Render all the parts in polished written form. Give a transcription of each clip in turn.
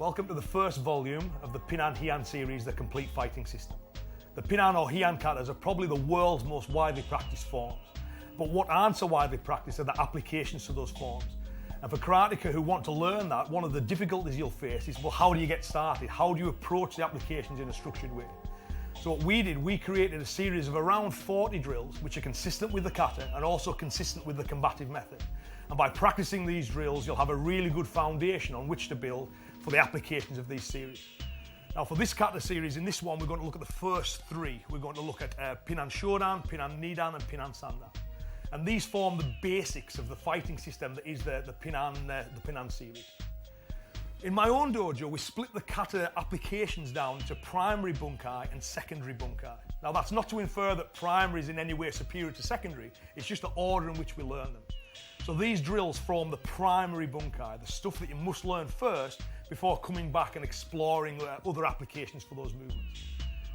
Welcome to the first volume of the Pinan series, The Complete Fighting System. The Pinan or Heian katas are probably the world's most widely practiced forms, but what aren't so widely practiced are the applications to those forms. And for karateka who want to learn that, one of the difficulties you'll face is, well, how do you get started? How do you approach the applications in a structured way? So what we did, we created a series of around 40 drills which are consistent with the kata and also consistent with the combative method. And by practicing these drills, you'll have a really good foundation on which to build for the applications of these series. Now for this kata series, in this one, we're going to look at the first three. We're going to look at Pinan Shodan, Pinan Nidan and Pinan Sandan. And these form the basics of the fighting system that is the Pinan series. In my own dojo, we split the kata applications down into primary bunkai and secondary bunkai. Now that's not to infer that primary is in any way superior to secondary, it's just the order in which we learn them. So these drills form the primary bunkai, the stuff that you must learn first before coming back and exploring other applications for those movements.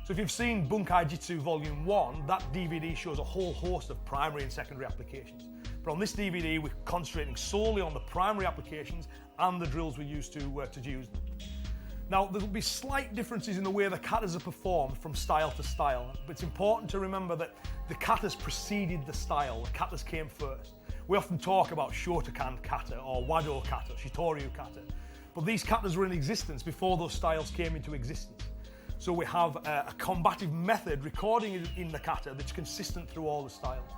So if you've seen Bunkai Jitsu Volume 1, that DVD shows a whole host of primary and secondary applications. But on this DVD, we're concentrating solely on the primary applications and the drills we use to use them. Now, there'll be slight differences in the way the katas are performed from style to style, but it's important to remember that the katas preceded the style, the katas came first. We often talk about Shotokan kata or Wado kata, Shitoryu kata, but these katas were in existence before those styles came into existence. So we have a combative method recording in the kata that's consistent through all the styles.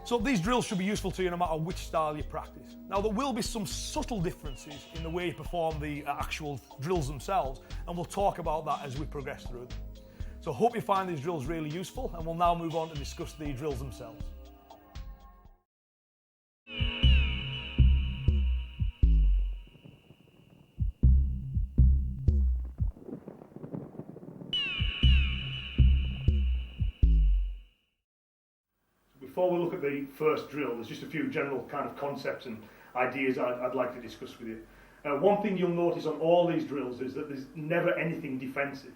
So these drills should be useful to you no matter which style you practice. Now there will be some subtle differences in the way you perform the actual drills themselves, and we'll talk about that as we progress through them. So hope you find these drills really useful, and we'll now move on to discuss the drills themselves. Before we look at the first drill, there's just a few general kind of concepts and ideas I'd like to discuss with you. One thing you'll notice on all these drills is that there's never anything defensive.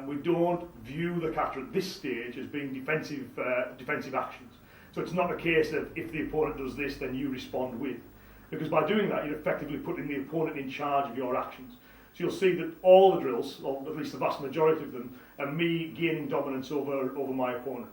We don't view the kata at this stage as being defensive actions. So it's not a case of if the opponent does this, then you respond with. Because by doing that, you're effectively putting the opponent in charge of your actions. So you'll see that all the drills, or at least the vast majority of them, are me gaining dominance over my opponent.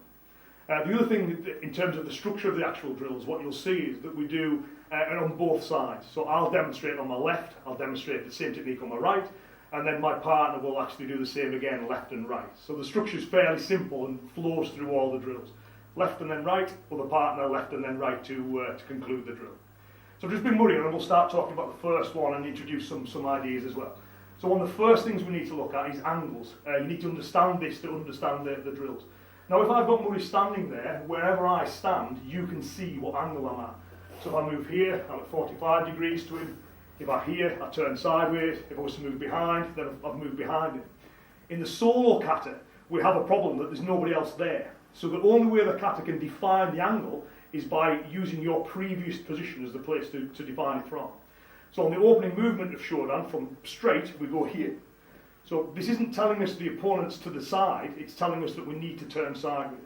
The other thing, in terms of the structure of the actual drills, what you'll see is that we do on both sides. So I'll demonstrate on my left, I'll demonstrate the same technique on my right, and then my partner will actually do the same again, left and right. So the structure is fairly simple and flows through all the drills. Left and then right, or the partner left and then right to conclude the drill. So I've just been worrying, and we'll start talking about the first one and introduce some ideas as well. So one of the first things we need to look at is angles. You need to understand this to understand the drills. Now if I've got Murray standing there, wherever I stand, you can see what angle I'm at. So if I move here, I'm at 45 degrees to him. If I here, I turn sideways. If I was to move behind, then I've moved behind him. In the solo kata, we have a problem that there's nobody else there. So the only way the kata can define the angle is by using your previous position as the place to define it from. So on the opening movement of Shodan, from straight, we go here. So this isn't telling us the opponent's to the side, it's telling us that we need to turn sideways.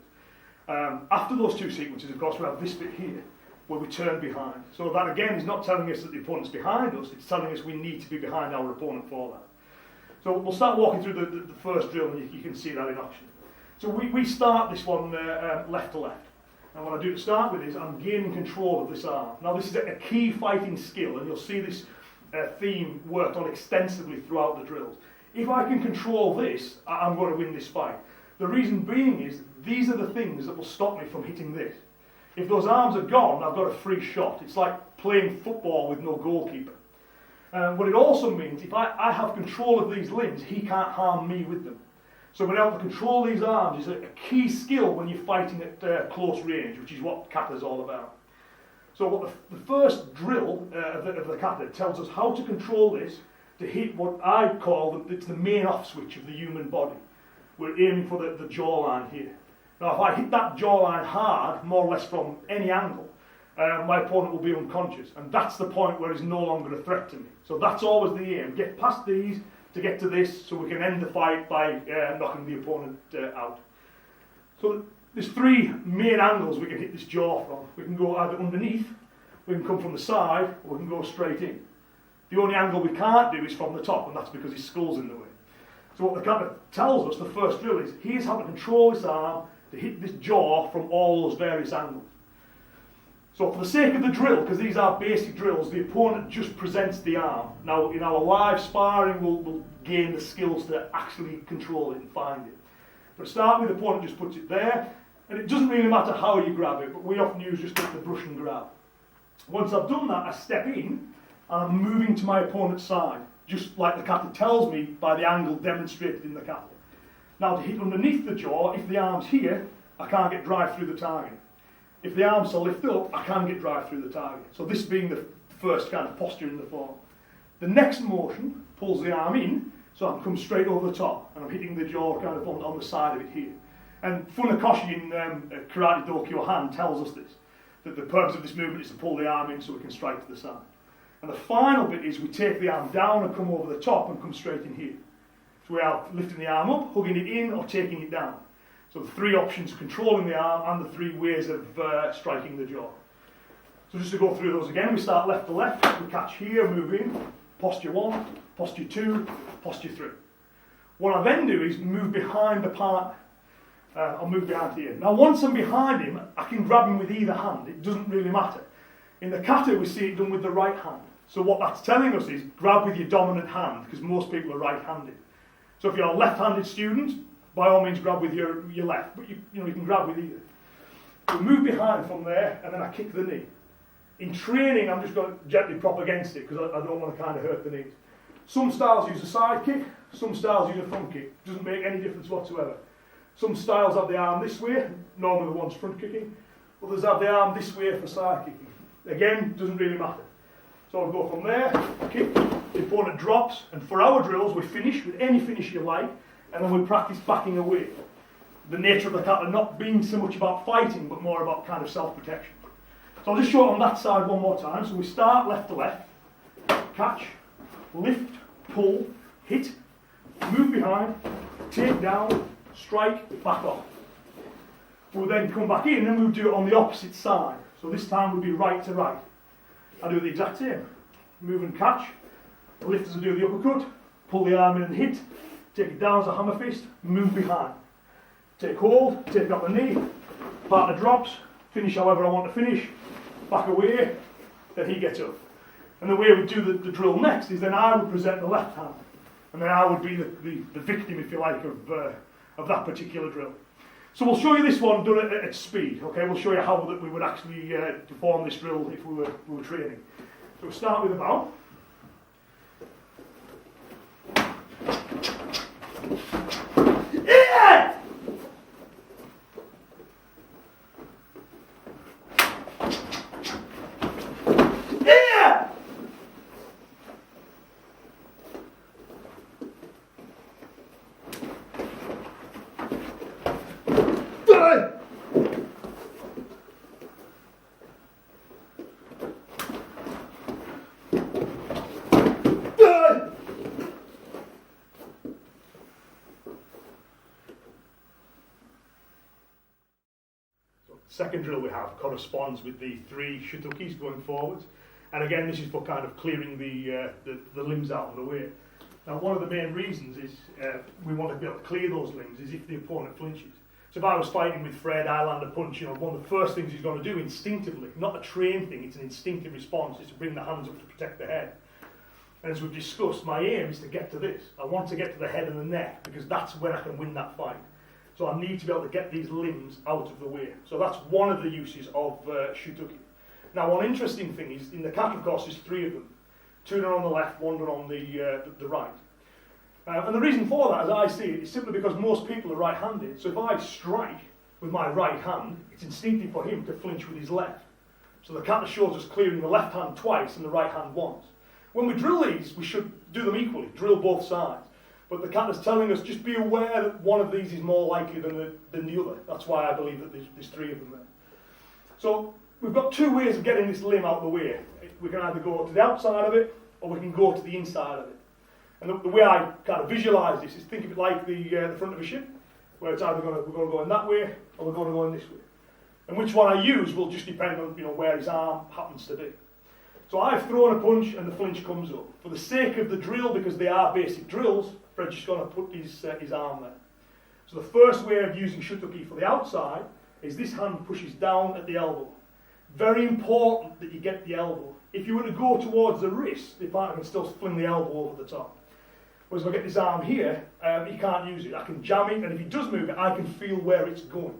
After those two sequences, of course, we have this bit here, where we turn behind. So that again is not telling us that the opponent's behind us, it's telling us we need to be behind our opponent for that. So we'll start walking through the first drill and you can see that in action. So we start this one left to left. And what I do to start with is I'm gaining control of this arm. Now this is a key fighting skill, and you'll see this theme worked on extensively throughout the drills. If I can control this, I'm going to win this fight. The reason being is these are the things that will stop me from hitting this. If those arms are gone, I've got a free shot. It's like playing football with no goalkeeper. What it also means, if I have control of these limbs, he can't harm me with them. So being able to control these arms is a key skill when you're fighting at close range, which is what kata is all about. So what the first drill of the kata tells us how to control this to hit what I call it's the main off switch of the human body. We're aiming for the jawline here. Now if I hit that jawline hard, more or less from any angle, my opponent will be unconscious, and that's the point where he's no longer a threat to me. So that's always the aim, get past these to get to this so we can end the fight by knocking the opponent out. So there's three main angles we can hit this jaw from. We can go either underneath, we can come from the side, or we can go straight in. The only angle we can't do is from the top, and that's because his skull's in the way. So what the captain tells us, the first drill, is he's having to control his arm to hit this jaw from all those various angles. So for the sake of the drill, because these are basic drills, the opponent just presents the arm. Now in our live sparring we'll gain the skills to actually control it and find it. But to start with, the opponent just puts it there, and it doesn't really matter how you grab it, but we often use just the brush and grab. Once I've done that, I step in, and I'm moving to my opponent's side, just like the captain tells me by the angle demonstrated in the captain. Now to hit underneath the jaw, if the arm's here, I can't get drive through the target. If the arm's to lift up, I can get drive through the target. So this being the first kind of posture in the form. The next motion pulls the arm in, so I can come straight over the top, and I'm hitting the jaw kind of on the side of it here. And Funakoshi in Karate Dokyo Han tells us this, that the purpose of this movement is to pull the arm in so we can strike to the side. And the final bit is we take the arm down and come over the top and come straight in here. So we are lifting the arm up, hugging it in, or taking it down. So the three options: controlling the arm and the three ways of striking the jaw. So just to go through those again, we start left to left, we catch here, move in, posture 1, posture 2, posture 3. What I then do is move behind the partner. I'll move behind here. Now once I'm behind him, I can grab him with either hand, it doesn't really matter. In the kata we see it done with the right hand. So what that's telling us is grab with your dominant hand, because most people are right-handed. So if you're a left-handed student, by all means grab with your left, but you can grab with either. We move behind from there, and then I kick the knee. In training, I'm just going to gently prop against it, because I don't want to kind of hurt the knees. Some styles use a side kick, some styles use a front kick. Doesn't make any difference whatsoever. Some styles have the arm this way, normally the one's front kicking. Others have the arm this way for side kicking. Again, doesn't really matter. So I'll go from there, kick, the opponent drops, and for our drills we finish with any finish you like, and then we practice backing away. The nature of the kata not being so much about fighting, but more about kind of self-protection. So I'll just show it on that side one more time. So we start left to left, catch, lift, pull, hit, move behind, take down, strike, back off. We'll then come back in and we'll do it on the opposite side. So this time we'll be right to right. I do the exact same. Move and catch, lift as I do the uppercut, pull the arm in and hit, take it down as a hammer fist, move behind. Take hold, take up the knee, partner drops, finish however I want to finish, back away, then he gets up. And the way we do the drill next is then I would present the left hand, and then I would be the victim, if you like, of that particular drill. So we'll show you this one done at speed, okay? We'll show you how that we would actually perform this drill if we were training. So we'll start with a bow. Yeah! Yeah! Second drill we have corresponds with the 3 shutukis going forwards, and again this is for kind of clearing the limbs out of the way. Now one of the main reasons is we want to be able to clear those limbs is if the opponent flinches. So if I was fighting with Fred, I land a punch, one of the first things he's going to do instinctively, not a trained thing, it's an instinctive response, is to bring the hands up to protect the head. And as we've discussed, my aim is to get to this. I want to get to the head and the neck, because that's when I can win that fight. So I need to be able to get these limbs out of the way. So that's one of the uses of shutuki. Now one interesting thing is, in the kata of course there's 3 of them. 2 done on the left, 1 done on the right. And the reason for that, as I see it, is simply because most people are right-handed. So if I strike with my right hand, it's instinctive for him to flinch with his left. So the kata shows us clearing the left hand twice and the right hand once. When we drill these, we should do them equally, drill both sides. But the kata's telling us, just be aware that one of these is more likely than the other. That's why I believe that there's 3 of them there. So we've got 2 ways of getting this limb out of the way. We can either go to the outside of it, or we can go to the inside of it. And the way I kind of visualise this is think of it like the front of a ship, where it's either we're going to go in that way, or we're going to go in this way. And which one I use will just depend on where his arm happens to be. So I've thrown a punch and the flinch comes up. For the sake of the drill, because they are basic drills, Fred's just going to put his arm there. So the first way of using shutoki for the outside is this hand pushes down at the elbow. Very important that you get the elbow. If you were to go towards the wrist, the partner can still fling the elbow over the top. Whereas if I get this arm here, he can't use it. I can jam it, and if he does move it, I can feel where it's going.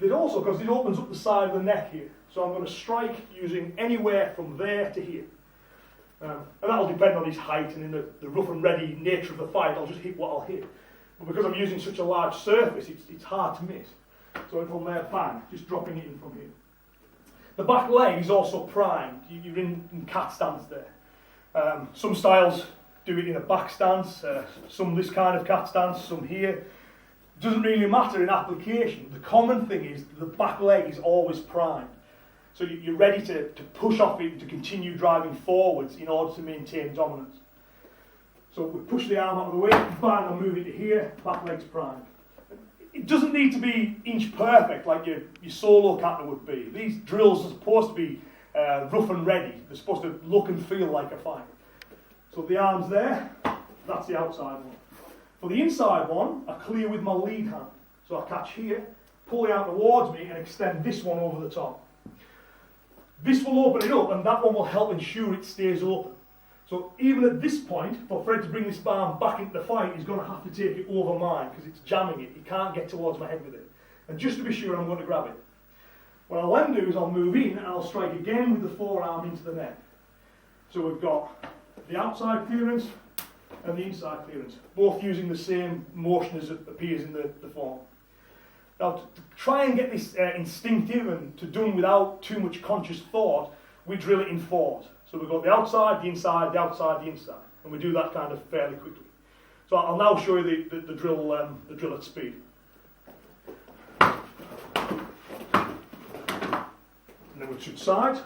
Then also, because it opens up the side of the neck here, so I'm going to strike using anywhere from there to here. And that'll depend on his height, and in the rough and ready nature of the fight, I'll just hit what I'll hit. But because I'm using such a large surface, it's hard to miss. So from there, bang, just dropping it in from here. The back leg is also primed. You're in cat stance there. Some styles do it in a back stance, some this kind of cat stance, some here. It doesn't really matter in application. The common thing is the back leg is always primed. So you're ready to push off it and to continue driving forwards in order to maintain dominance. So we push the arm out of the way, bang, and move it to here, back leg's primed. It doesn't need to be inch perfect like your solo kata would be. These drills are supposed to be rough and ready. They're supposed to look and feel like a fight. So the arm's there, that's the outside one. For the inside one, I clear with my lead hand. So I catch here, pull it out towards me and extend this one over the top. This will open it up and that one will help ensure it stays open. So even at this point, for Fred to bring this arm back into the fight, he's going to have to take it over mine because it's jamming it. He can't get towards my head with it. And just to be sure, I'm going to grab it. What I'll then do is I'll move in and I'll strike again with the forearm into the neck. So we've got the outside clearance and the inside clearance, both using the same motion as it appears in the form. Now, to try and get this instinctive and to done without too much conscious thought, we drill it in fours. So we've got the outside, the inside, the outside, the inside, and we do that kind of fairly quickly. So I'll now show you the drill at speed. And then we switch sides.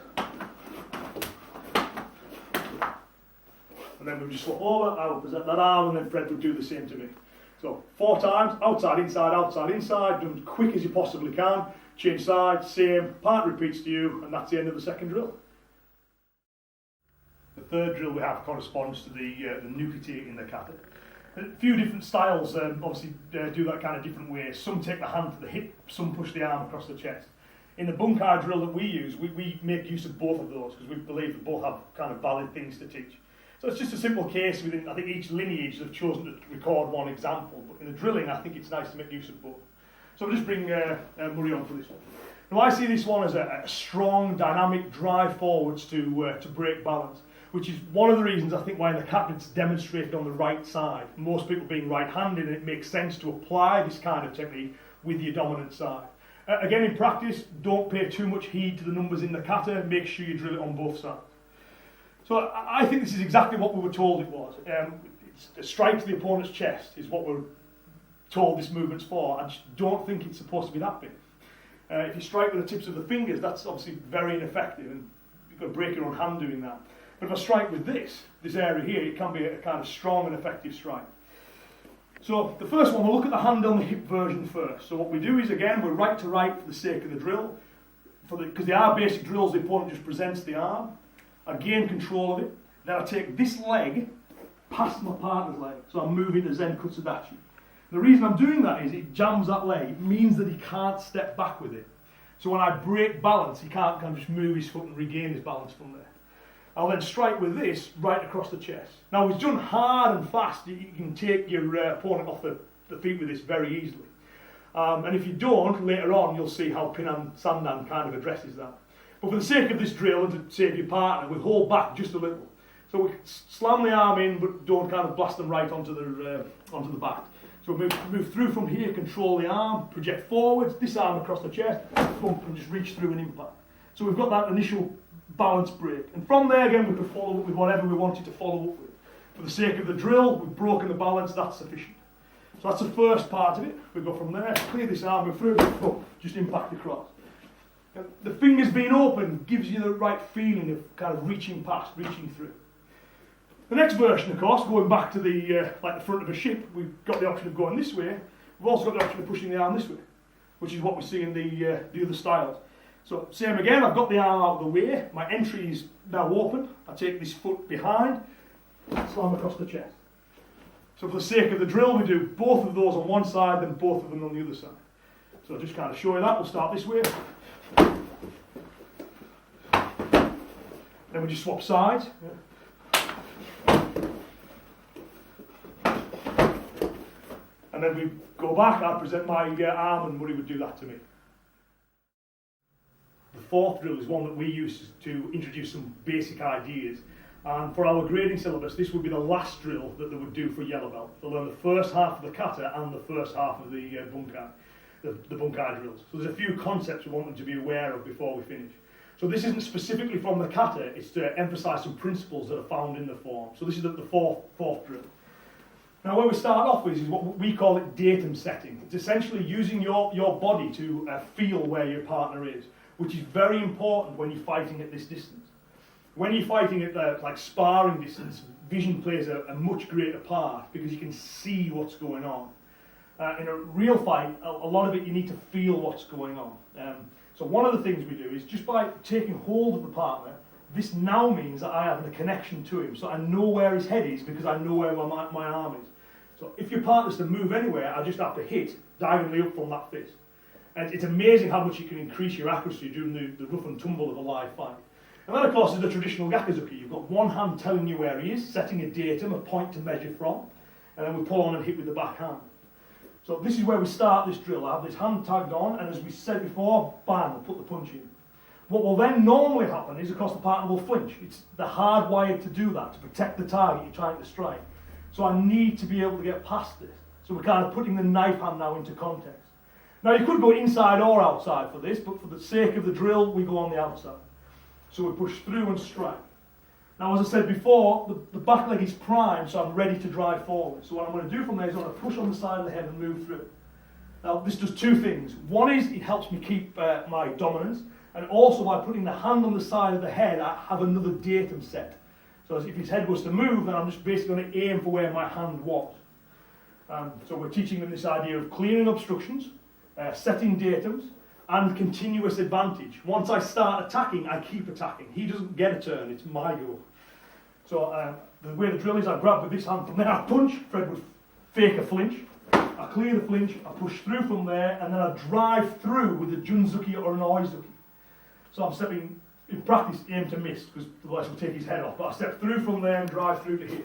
And then we just flip over, I will present that arm, and then Fred will do the same to me. So 4 times, outside, inside, done as quick as you possibly can. Change sides, same, part repeats to you, and that's the end of the second drill. The third drill we have corresponds to the nukite in the kata. A few different styles obviously do that kind of different ways. Some take the hand to the hip, some push the arm across the chest. In the bunkai drill that we use, we make use of both of those because we believe that both have kind of valid things to teach. So it's just a simple case within, I think each lineage have chosen to record one example, but in the drilling I think it's nice to make use of both. So I'll just bring Murray on for this one. Now I see this one as a strong, dynamic drive forwards to break balance, which is one of the reasons I think why in the kata it's demonstrated on the right side. Most people being right-handed, and it makes sense to apply this kind of technique with your dominant side. Again, in practice, don't pay too much heed to the numbers in the kata, make sure you drill it on both sides. So I think this is exactly what we were told it was. It's a strike to the opponent's chest is what we're told this movement's for. I just don't think it's supposed to be that big. If you strike with the tips of the fingers, that's obviously very ineffective, and you've got to break your own hand doing that. But if I strike with this area here, it can be a kind of strong and effective strike. So the first one, we'll look at the hand on the hip version first. So what we do is, again, we're right to right for the sake of the drill. Because they are basic drills, the opponent just presents the arm. I gain control of it. Then I take this leg past my partner's leg. So I'm moving to Zen Kutsudachi. The reason I'm doing that is it jams that leg. It means that he can't step back with it. So when I break balance, he can't kind of just move his foot and regain his balance from there. I'll then strike with this right across the chest. Now, it's done hard and fast. You can take your opponent off the feet with this very easily. And if you don't, later on, you'll see how Pinan Sandan kind of addresses that. But for the sake of this drill and to save your partner, we hold back just a little. So we slam the arm in, but don't kind of blast them right onto the back. So we move through from here, control the arm, project forwards, this arm across the chest, bump, and just reach through an impact. So we've got that initial balance break. And from there, again, we can follow up with whatever we wanted to follow up with. For the sake of the drill, we've broken the balance, that's sufficient. So that's the first part of it. We go from there, clear this arm, move through, bump, just impact across. And the fingers being open gives you the right feeling of kind of reaching past, reaching through. The next version, of course, going back to the like the front of a ship, we've got the option of going this way. We've also got the option of pushing the arm this way, which is what we see in the other styles. So same again, I've got the arm out of the way, my entry is now open, I take this foot behind, slam across the chest. So for the sake of the drill, we do both of those on one side, then both of them on the other side. So I'll just kind of show you that, we'll start this way. Then we just swap sides. And then we go back, I present my arm and Murray would do that to me. The fourth drill is one that we use to introduce some basic ideas. And for our grading syllabus, this would be the last drill that they would do for yellow belt. They'll learn the first half of the kata and the first half of the bunkai, the bunkai drills. So there's a few concepts we want them to be aware of before we finish. So this isn't specifically from the kata, it's to emphasise some principles that are found in the form. So this is the fourth drill. Now where we start off with is what we call it datum setting. It's essentially using your body to feel where your partner is, which is very important when you're fighting at this distance. When you're fighting at like sparring distance, vision plays a much greater part because you can see what's going on. In a real fight, a lot of it you need to feel what's going on. So one of the things we do is just by taking hold of the partner, this now means that I have the connection to him. So I know where his head is because I know where my arm is. So if your partner's to move anywhere, I just have to hit diagonally up from that fist. And it's amazing how much you can increase your accuracy during the rough and tumble of a live fight. And then of course is the traditional yakizuki. You've got one hand telling you where he is, setting a datum, a point to measure from, and then we pull on and hit with the back hand. So this is where we start this drill. I have this hand tagged on, and as we said before, bang, we'll put the punch in. What will then normally happen is, of course, the partner will flinch. It's the hardwired to do that, to protect the target you're trying to strike. So I need to be able to get past this. So we're kind of putting the knife hand now into context. Now you could go inside or outside for this, but for the sake of the drill, we go on the outside. So we push through and strike. Now, as I said before, the back leg is primed, so I'm ready to drive forward. So what I'm going to do from there is I'm going to push on the side of the head and move through. Now, this does two things. One is it helps me keep my dominance, and also by putting the hand on the side of the head, I have another datum set. So if his head was to move, then I'm just basically going to aim for where my hand was. So we're teaching them this idea of clearing obstructions, setting datums, and continuous advantage. Once I start attacking, I keep attacking. He doesn't get a turn, it's my go. So the way the drill is, I grab with this hand from there, I punch, Fred would fake a flinch, I clear the flinch, I push through from there, and then I drive through with a junzuki or an oizuki. So I'm stepping, in practice, aim to miss, because otherwise we'll take his head off, but I step through from there and drive through to here.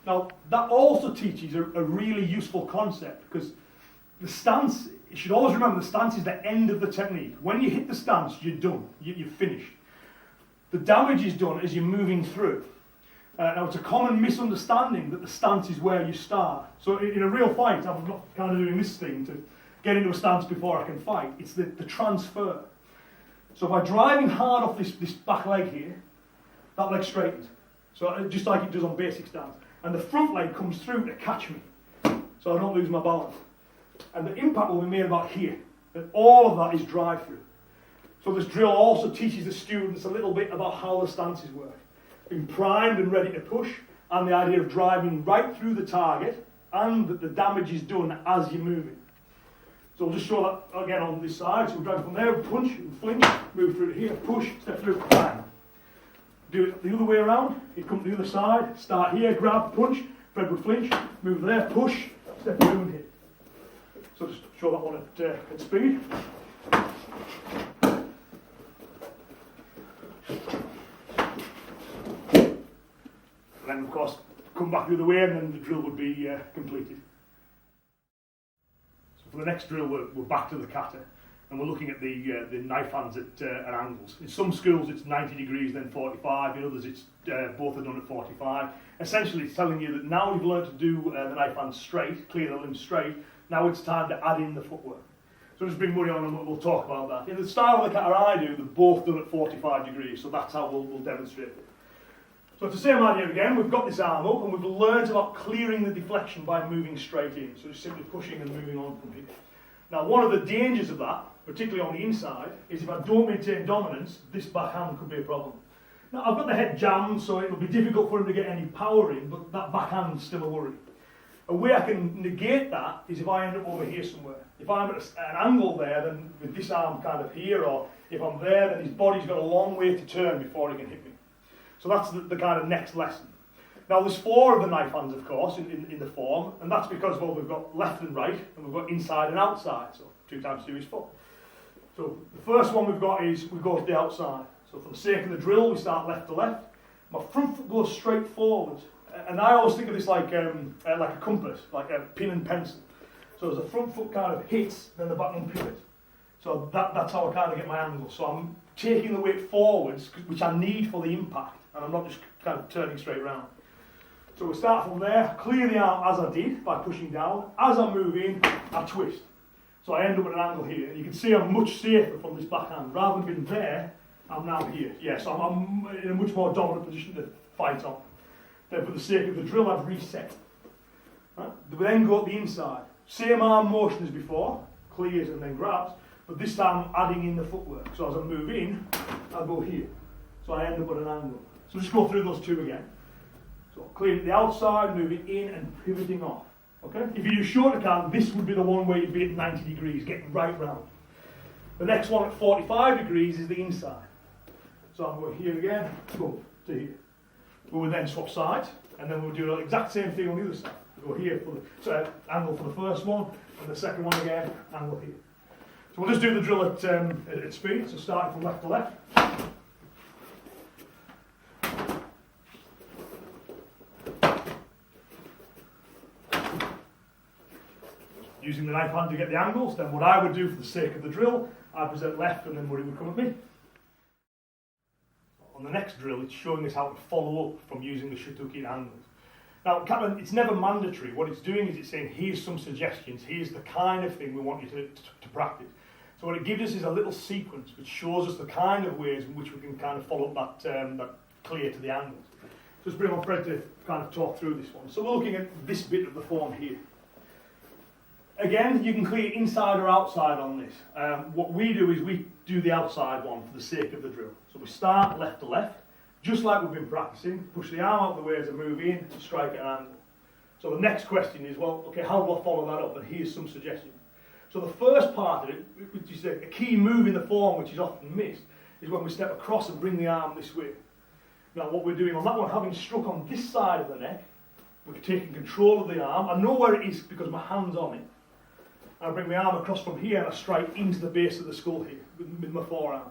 Now, that also teaches a really useful concept, because the stance, you should always remember the stance is the end of the technique. When you hit the stance, you're done. You're finished. The damage is done as you're moving through. Now, it's a common misunderstanding that the stance is where you start. So in a real fight, I'm not kind of doing this thing to get into a stance before I can fight. It's the transfer. So by driving hard off this back leg here, that leg straightens. So just like it does on basic stance. And the front leg comes through to catch me, so I don't lose my balance. And the impact will be made about here. And all of that is drive-through. So this drill also teaches the students a little bit about how the stances work. Being primed and ready to push, and the idea of driving right through the target, and that the damage is done as you're moving. So we'll just show that again on this side. So we're driving from there, punch and flinch, move through to here, push, step through, bang. Do it the other way around, you come to the other side, start here, grab, punch, Fred would flinch, move there, push, step through and hit. So just show that one at speed. And then of course come back the other way and then the drill would be completed. So for the next drill we're back to the kata. And we're looking at the knife hands at angles. In some schools it's 90 degrees, then 45. In others it's both are done at 45. Essentially it's telling you that now you've learned to do the knife hands straight, clear the limbs straight, now it's time to add in the footwork. So just bring Murray on and we'll talk about that. In the style of the kata I do, they're both done at 45 degrees, so that's how we'll demonstrate it. So it's the same idea again, we've got this arm up and we've learned about clearing the deflection by moving straight in. So just simply pushing and moving on from here. Now one of the dangers of that, particularly on the inside, is if I don't maintain dominance, this backhand could be a problem. Now I've got the head jammed, so it'll be difficult for him to get any power in, but that backhand's still a worry. A way I can negate that is if I end up over here somewhere. If I'm at an angle there, then with this arm kind of here, or If I'm there, then his body's got a long way to turn before he can hit me. So that's the kind of next lesson. Now there's 4 of the knife hands, of course, in the form, and that's because, well, we've got left and right, and we've got inside and outside, so 2 times 2 is 4. So the first one we've got is, we go to the outside. So for the sake of the drill, we start left to left. My front foot goes straight forward, and I always think of this like a compass, like a pin and pencil. So as the front foot kind of hits, then the back one pivots. So that's how I kind of get my angle. So I'm taking the weight forwards, which I need for the impact, and I'm not just kind of turning straight around. So we start from there, clear the arm as I did by pushing down. As I move in, I twist. So I end up at an angle here. And you can see I'm much safer from this backhand. Rather than being there, I'm now here. Yeah, so I'm in a much more dominant position to fight on. Then for the sake of the drill, I've reset. Right? We then go to the inside. Same arm motion as before, clears and then grabs, but this time I'm adding in the footwork. So as I move in, I'll go here. So I end up at an angle. So just go through those 2 again. So clearing the outside, moving in and pivoting off. Okay? If you use shorter card, this would be the one where you'd be at 90 degrees, getting right round. The next one at 45 degrees is the inside. So I'm going here again, go to here. We will then swap sides, and then we'll do the exact same thing on the other side. Go here for the angle for the first one, and the second one again, angle here. So we'll just do the drill at speed, so starting from left to left. Using the knife hand to get the angles, then what I would do for the sake of the drill, I present left and then Murray would come at me. On the next drill, it's showing us how to follow up from using the Shituki angles. Now, it's never mandatory. What it's doing is it's saying, here's some suggestions, here's the kind of thing we want you to practice. So what it gives us is a little sequence which shows us the kind of ways in which we can kind of follow up that clear to the angles. Just bring on Fred to kind of talk through this one. So we're looking at this bit of the form here. Again, you can clear inside or outside on this. What we do is we do the outside one for the sake of the drill. So we start left to left, just like we've been practicing, push the arm out of the way as I move in, and strike at an angle. So the next question is, well, okay, how do I follow that up? And here's some suggestions. So the first part of it, which is a key move in the form, which is often missed, is when we step across and bring the arm this way. Now what we're doing on that one, having struck on this side of the neck, we're taking control of the arm. I know where it is because my hand's on it. I bring my arm across from here and I strike into the base of the skull here with my forearm.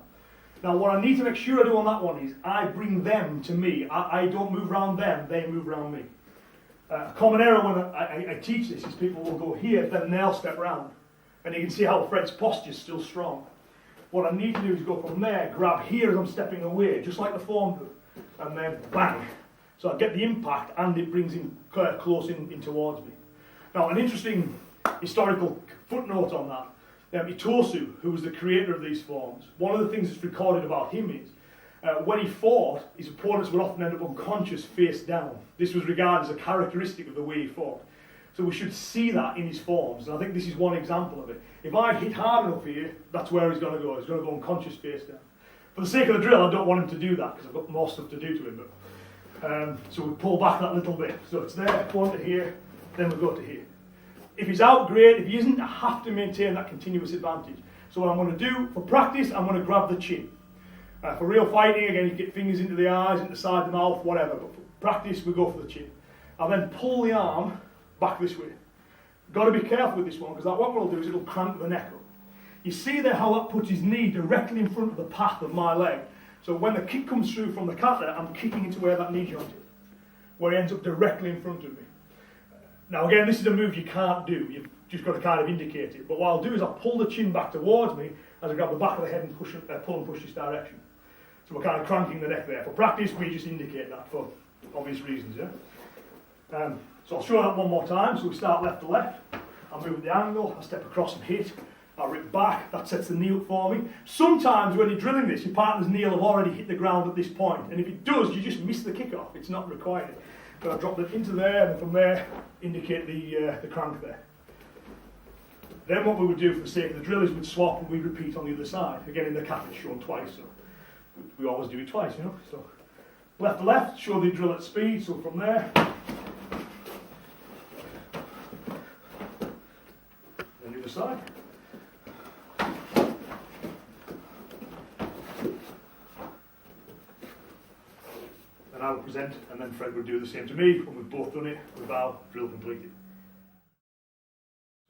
Now what I need to make sure I do on that one is I bring them to me. I don't move around them, they move around me. A common error when I teach this is people will go here, then they'll step round. And you can see how Fred's posture is still strong. What I need to do is go from there, grab here as I'm stepping away, just like the form do, and then bang. So I get the impact and it brings him close in towards me. Now an interesting historical footnote on that. Itosu, who was the creator of these forms, one of the things that's recorded about him is when he fought, his opponents would often end up unconscious face down. This was regarded as a characteristic of the way he fought. So we should see that in his forms, and I think this is one example of it. If I hit hard enough here, that's where he's going to go. He's going to go unconscious face down. For the sake of the drill, I don't want him to do that because I've got more stuff to do to him. But, so we pull back that little bit. So it's there, go on to here, then we go to here. If he's out, great. If he isn't, I have to maintain that continuous advantage. So what I'm going to do, for practice, I'm going to grab the chin. For real fighting, again, you get fingers into the eyes, into the side of the mouth, whatever. But for practice, we go for the chin. I'll then pull the arm back this way. Got to be careful with this one, because what we'll do is it'll crank the neck up. You see there how that puts his knee directly in front of the path of my leg. So when the kick comes through from the kata, I'm kicking into where that knee joint is, where he ends up directly in front of me. Now again, this is a move you can't do. You've just got to kind of indicate it. But what I'll do is I'll pull the chin back towards me as I grab the back of the head and pull and push this direction. So we're kind of cranking the neck there. For practice, we just indicate that for obvious reasons. Yeah. So I'll show that one more time. So we start left to left. I'll move at the angle. I step across and hit. I'll rip back. That sets the knee up for me. Sometimes when you're drilling this, your partner's knee will have already hit the ground at this point. And if it does, you just miss the kick-off. It's not required. So I drop it into there, and from there, indicate the crank there. Then what we would do for the sake of the drill is we'd swap and we'd repeat on the other side. Again, in the kata it's shown twice, so we always do it twice, you know. So left to left, show the drill at speed, so from there. Then the other side. I will present, and then Fred will do the same to me. When we've both done it, we bow, drill completed.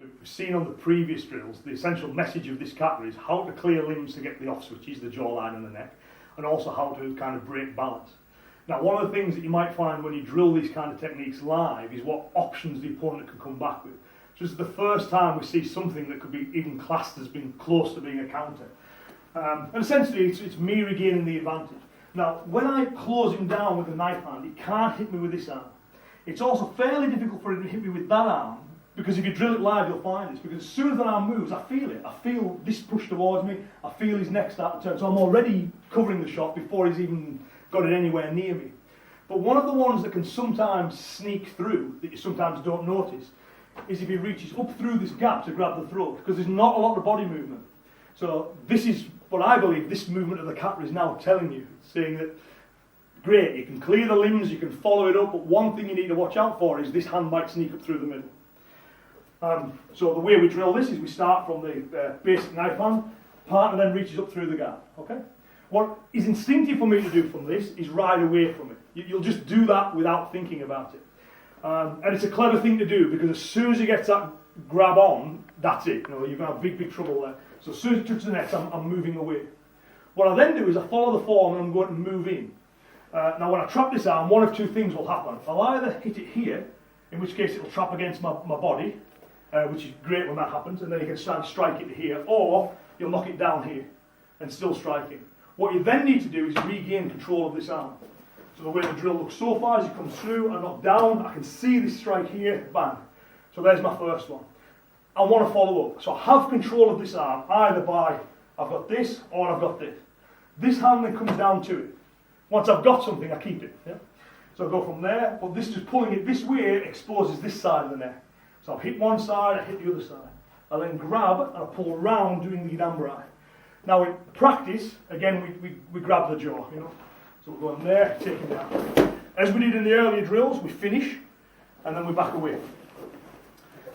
We've seen on the previous drills, the essential message of this kata is how to clear limbs to get the off switches, the jawline and the neck, and also how to kind of break balance. Now, one of the things that you might find when you drill these kind of techniques live is what options the opponent can come back with. So this is the first time we see something that could be even classed as being close to being a counter. And essentially, it's me regaining the advantage. Now, when I close him down with the knife hand, he can't hit me with this arm. It's also fairly difficult for him to hit me with that arm, because if you drill it live, you'll find this. Because as soon as that arm moves, I feel it. I feel this push towards me. I feel his neck start to turn. So I'm already covering the shot before he's even got it anywhere near me. But one of the ones that can sometimes sneak through, that you sometimes don't notice, is if he reaches up through this gap to grab the throat, because there's not a lot of body movement. So this is what I believe this movement of the kata is now telling you, saying that, great, you can clear the limbs, you can follow it up, but one thing you need to watch out for is this hand might sneak up through the middle. So the way we drill this is we start from the basic knife hand, partner then reaches up through the gap, okay? What is instinctive for me to do from this is ride away from it. You'll just do that without thinking about it. And it's a clever thing to do, because as soon as he gets that grab on, that's it. You know, you're going to have big trouble there. So as soon as it touches the neck, I'm moving away. What I then do is I follow the form and I'm going to move in. Now when I trap this arm, one of two things will happen. I'll either hit it here, in which case it'll trap against my body, which is great when that happens, and then you can try and strike it here, or you'll knock it down here and still striking. What you then need to do is regain control of this arm. So the way the drill looks so far as it comes through, I knock down, I can see this strike here, bang. So there's my first one. I want to follow up. So I have control of this arm, either by, I've got this, or I've got this. This hand then comes down to it. Once I've got something, I keep it. Yeah? So I go from there, but this just pulling it this way exposes this side of the neck. So I've hit one side, I hit the other side. I then grab and I pull round doing the Idambarai. Now in practice, again we grab the jaw, you know. So we're going there, taking down. As we did in the earlier drills, we finish and then we back away.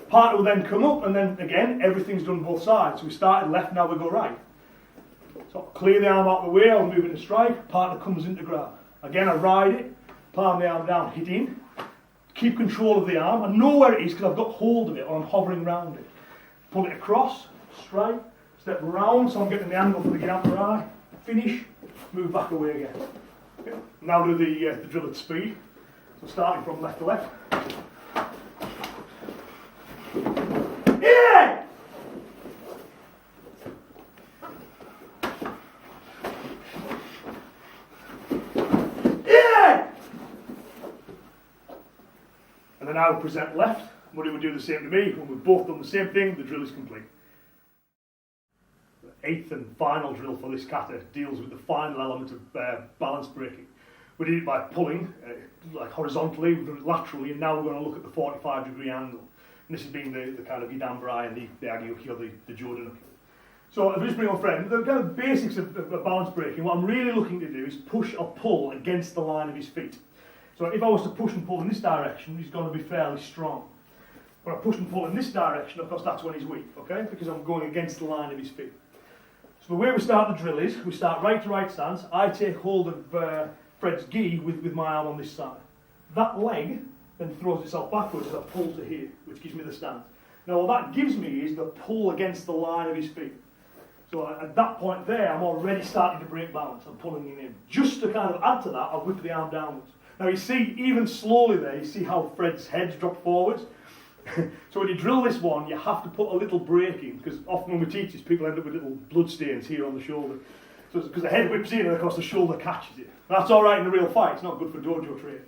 Partner will then come up and then again everything's done both sides. So we started left, now we go right. So clear the arm out of the way, I'll move in to strike, partner comes in to grab. Again I ride it, palm the arm down, hit in, keep control of the arm. I know where it is because I've got hold of it or I'm hovering around it. Pull it across, strike, step round so I'm getting the angle for the Grandmaster, finish, move back away again. Okay. Now do the drill at speed. So starting from left to left. Yeah! And then I will present left. Muddy would do the same to me. When we've both done the same thing, the drill is complete. The eighth and final drill for this kata deals with the final element of balance breaking. We did it by pulling, like horizontally, we've done it laterally, and now we're going to look at the 45-degree angle. And this has been the kind of Idambarai and the Agiyuki or the Jodanuki. So I'll just bring my friend. The kind of basics of balance breaking, what I'm really looking to do is push or pull against the line of his feet. So if I was to push and pull in this direction, he's going to be fairly strong. When I push and pull in this direction, of course that's when he's weak, okay? Because I'm going against the line of his feet. So the way we start the drill is, we start right to right stance. I take hold of Fred's gi with my arm on this side. That leg then throws itself backwards as I pull to here, which gives me the stance. Now what that gives me is the pull against the line of his feet. So at that point there, I'm already starting to break balance. I'm pulling him in. Just to kind of add to that, I whip the arm downwards. Now you see, even slowly there, you see how Fred's head's dropped forwards? So when you drill this one, you have to put a little break in, because often when we teach this, people end up with little blood stains here on the shoulder. So it's because the head whips in and of course the shoulder catches it. That's alright in a real fight, it's not good for dojo training.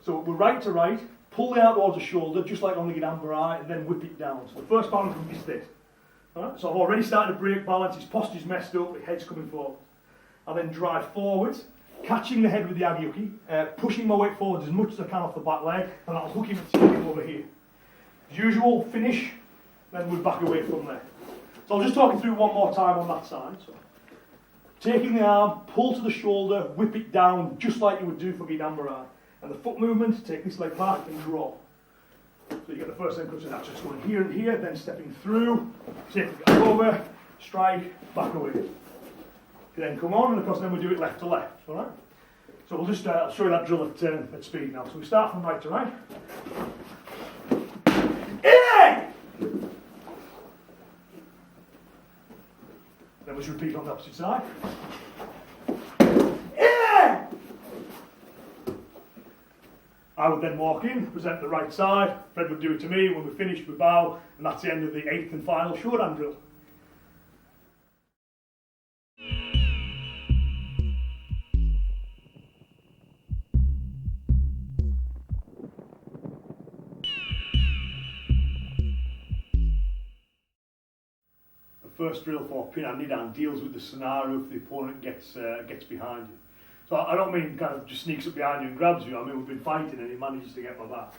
So we're right to right, pull the arm towards the shoulder, just like on the Idambarai, and then whip it down. So the first balance is this. Right? So I've already started to break balance, his posture's messed up, the head's coming forward. I then drive forwards, catching the head with the Agiyuki, pushing my weight forwards as much as I can off the back leg, and I'll hook him and take him over here. As usual, finish, then we'll back away from there. So I'll just talk you through one more time on that side. So, taking the arm, pull to the shoulder, whip it down, just like you would do for Idambarai. And the foot movement, take this leg back and draw. So you get the first end cuts, and that's just going here and here, then stepping through, taking it over, strike, back away. You then come on, and of course then we do it left to left, alright? So we'll just I'll show you that drill at speed now. So we start from right to right. Then we'll just repeat on the opposite side. I would then walk in, present the right side, Fred would do it to me, when we're finished we bow, and that's the end of the 8th and final shorthand drill. The first drill for Pinan deals with the scenario if the opponent gets behind you. So I don't mean kind of just sneaks up behind you and grabs you. I mean, we've been fighting and he manages to get my back.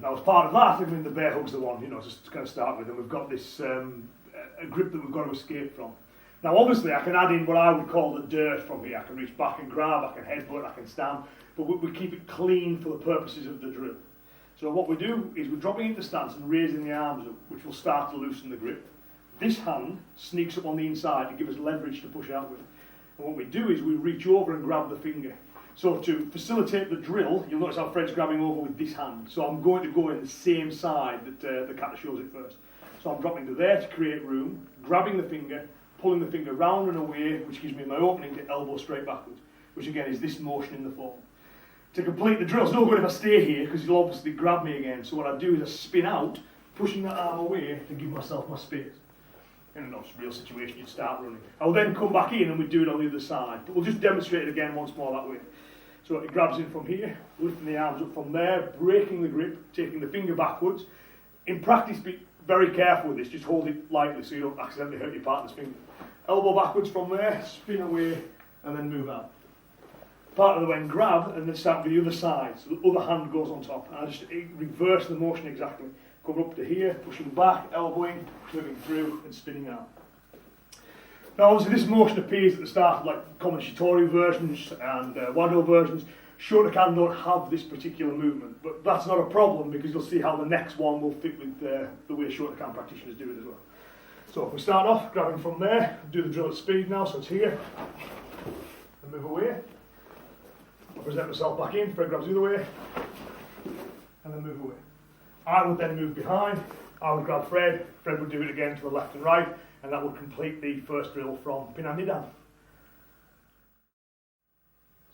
Now as part of that, I mean, the bear hug's the one, just to kind of start with, and we've got this a grip that we've got to escape from. Now obviously I can add in what I would call the dirt from here. I can reach back and grab, I can headbutt, I can stand, but we keep it clean for the purposes of the drill. So what we do is we're dropping into stance and raising the arms up, which will start to loosen the grip. This hand sneaks up on the inside to give us leverage to push out with. And what we do is we reach over and grab the finger. So to facilitate the drill, you'll notice how Fred's grabbing over with this hand. So I'm going to go in the same side that the kata shows it first. So I'm dropping to there to create room, grabbing the finger, pulling the finger round and away, which gives me my opening to elbow straight backwards, which again is this motion in the form. To complete the drill, it's no good if I stay here because you'll obviously grab me again. So what I do is I spin out, pushing that arm away to give myself my space. In a real situation, you'd start running. I'll then come back in and we do it on the other side. But we'll just demonstrate it again once more that way. So it grabs in from here, lifting the arms up from there, breaking the grip, taking the finger backwards. In practice, be very careful with this. Just hold it lightly so you don't accidentally hurt your partner's finger. Elbow backwards from there, spin away, and then move out. Part of the when grab and then start with the other side. So the other hand goes on top. And I just reverse the motion exactly. Come up to here, pushing back, elbowing, moving through and spinning out. Now obviously this motion appears at the start of like common Shitori versions and Wado versions. Shotokan don't have this particular movement, but that's not a problem because you'll see how the next one will fit with the way Shotokan practitioners do it as well. So if we start off, grabbing from there, do the drill at speed now, so it's here, and move away. I'll present myself back in, Fred grabs the other way, and then move away. I would then move behind, I would grab Fred would do it again to the left and right, and that would complete the first drill from Pinan Nidan.